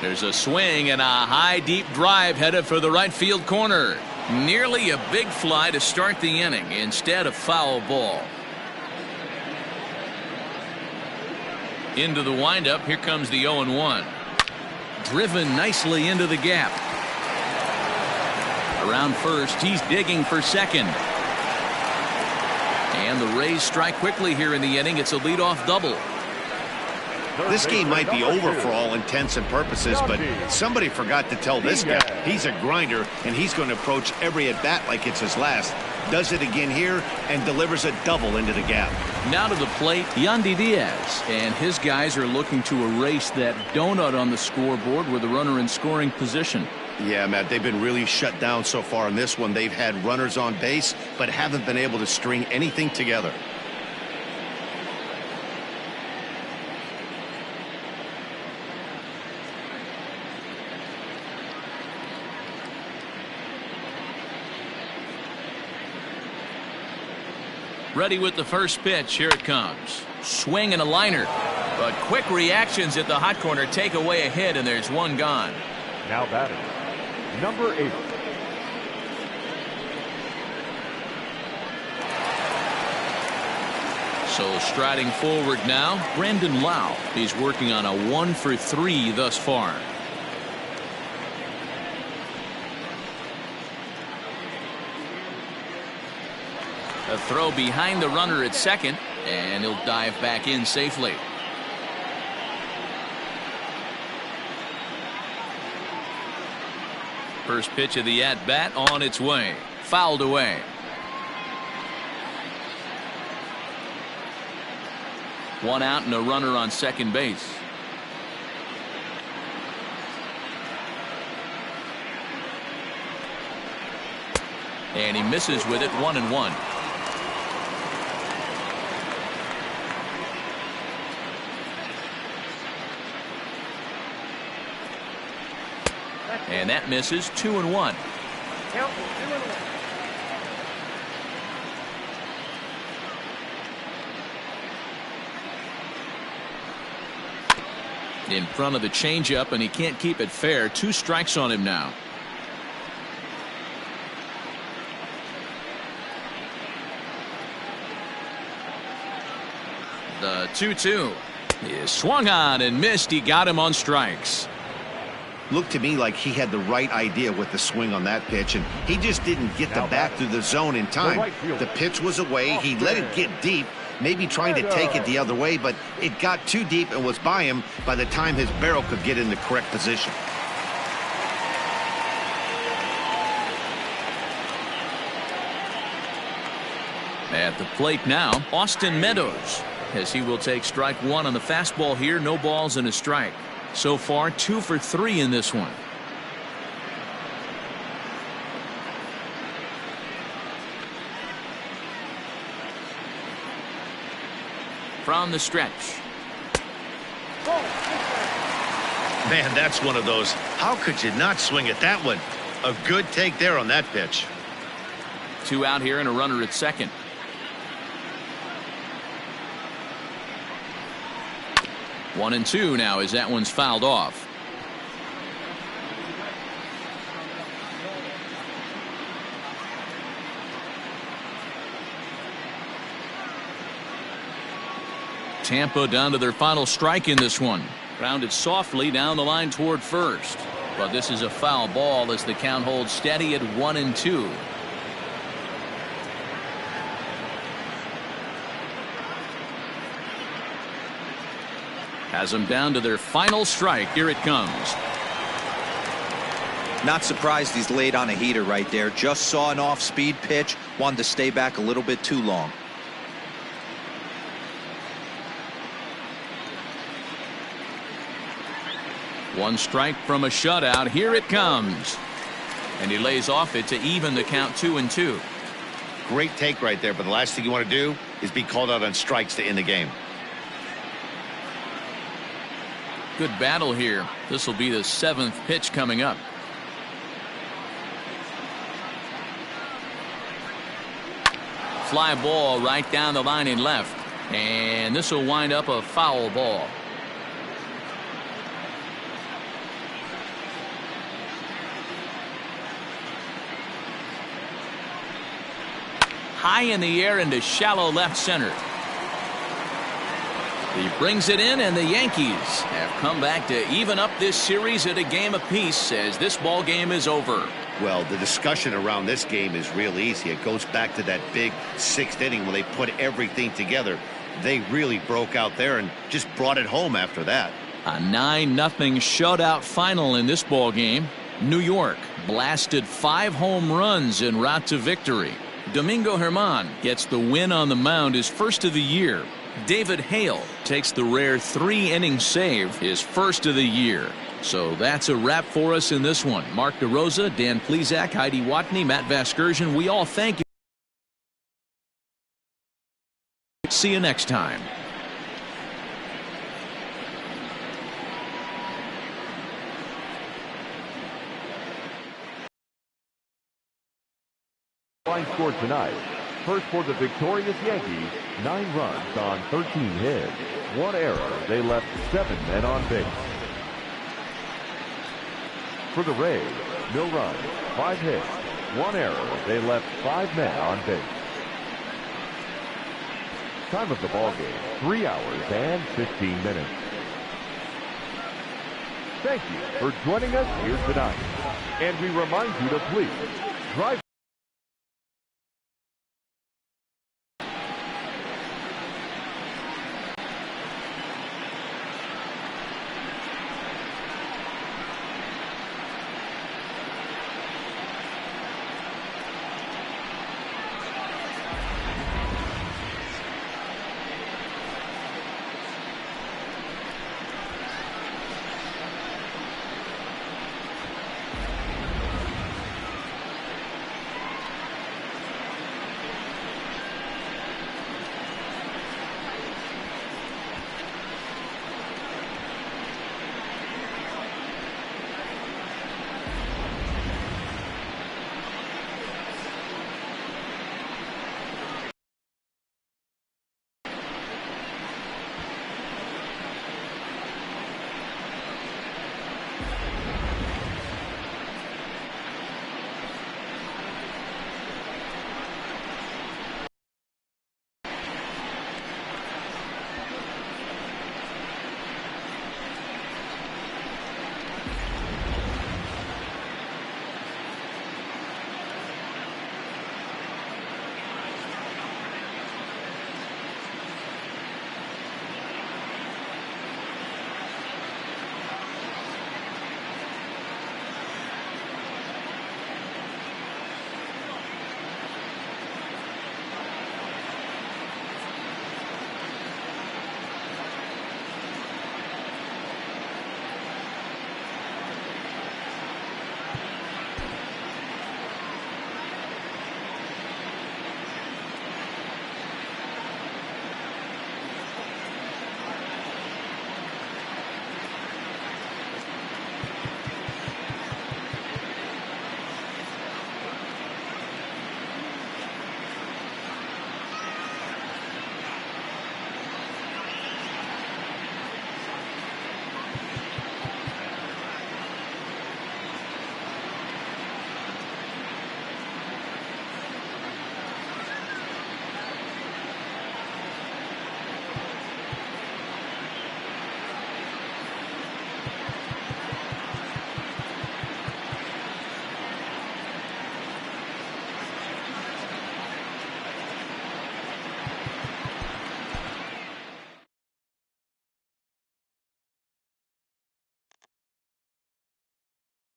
There's a swing and a high deep drive headed for the right field corner. Nearly a big fly to start the inning instead of foul ball. Into the windup. Here comes the 0-1. Driven nicely into the gap. Around first, he's digging for second. And the Rays strike quickly here in the inning. It's a leadoff double. This game might be over for all intents and purposes, but somebody forgot to tell this guy he's a grinder and he's going to approach every at bat like it's his last. Does it again here and delivers a double into the gap. Now to the plate, Yandy Diaz, and his guys are looking to erase that donut on the scoreboard with a runner in scoring position. Yeah, Matt, they've been really shut down so far in this one. They've had runners on base, but haven't been able to string anything together. Ready with the first pitch. Here it comes. Swing and a liner. But quick reactions at the hot corner take away a hit, and there's one gone. Now batting, number 8. So striding forward now, Brandon Lau. He's working on a 1-for-3 thus far. A throw behind the runner at second, and he'll dive back in safely. First pitch of the at-bat on its way. Fouled away. One out and a runner on second base. And he misses with it. 1-1. And that misses. 2-1. In front of the changeup, and he can't keep it fair. 2 strikes on him now. The 2-2 is swung on and missed. He got him on strikes. Looked to me like he had the right idea with the swing on that pitch, and he just didn't get the bat through the zone in time. The pitch was away. He let it get deep, maybe trying to take it the other way, but it got too deep and was by him by the time his barrel could get in the correct position. At the plate now, Austin Meadows, as he will take strike 1 on the fastball here. No balls and a strike. So far 2 for 3 in this one. From the stretch. Man, that's one of those. How could you not swing at that one? A good take there on that pitch. 2 out here and a runner at second. 1-2 now as that one's fouled off. Tampa down to their final strike in this one. Grounded softly down the line toward first. But this is a foul ball as the count holds steady at 1-2. Has them down to their final strike. Here it comes. Not surprised he's laid on a heater right there. Just saw an off-speed pitch. Wanted to stay back a little bit too long. One strike from a shutout. Here it comes. And he lays off it to even the count 2-2. Great take right there, but the last thing you want to do is be called out on strikes to end the game. Good battle here. This will be the 7th pitch coming up. Fly ball right down the line in left. And this will wind up a foul ball. High in the air into shallow left center. He brings it in, and the Yankees have come back to even up this series at a game apiece as this ball game is over. Well, the discussion around this game is real easy. It goes back to that big 6th inning when they put everything together. They really broke out there and just brought it home after that. A 9-0 shutout final in this ball game. New York blasted 5 home runs en route to victory. Domingo German gets the win on the mound, his first of the year. David Hale takes the rare 3-inning save, his first of the year. So that's a wrap for us in this one. Mark DeRosa, Dan Plesac, Heidi Watney, Matt Vasgersian, we all thank you. See you next time. Line score tonight. First for the victorious Yankees, 9 runs on 13 hits. 1 error. They left 7 men on base. For the Rays, no runs, 5 hits. 1 error. They left 5 men on base. Time of the ball game, 3 hours and 15 minutes. Thank you for joining us here tonight. And we remind you to please drive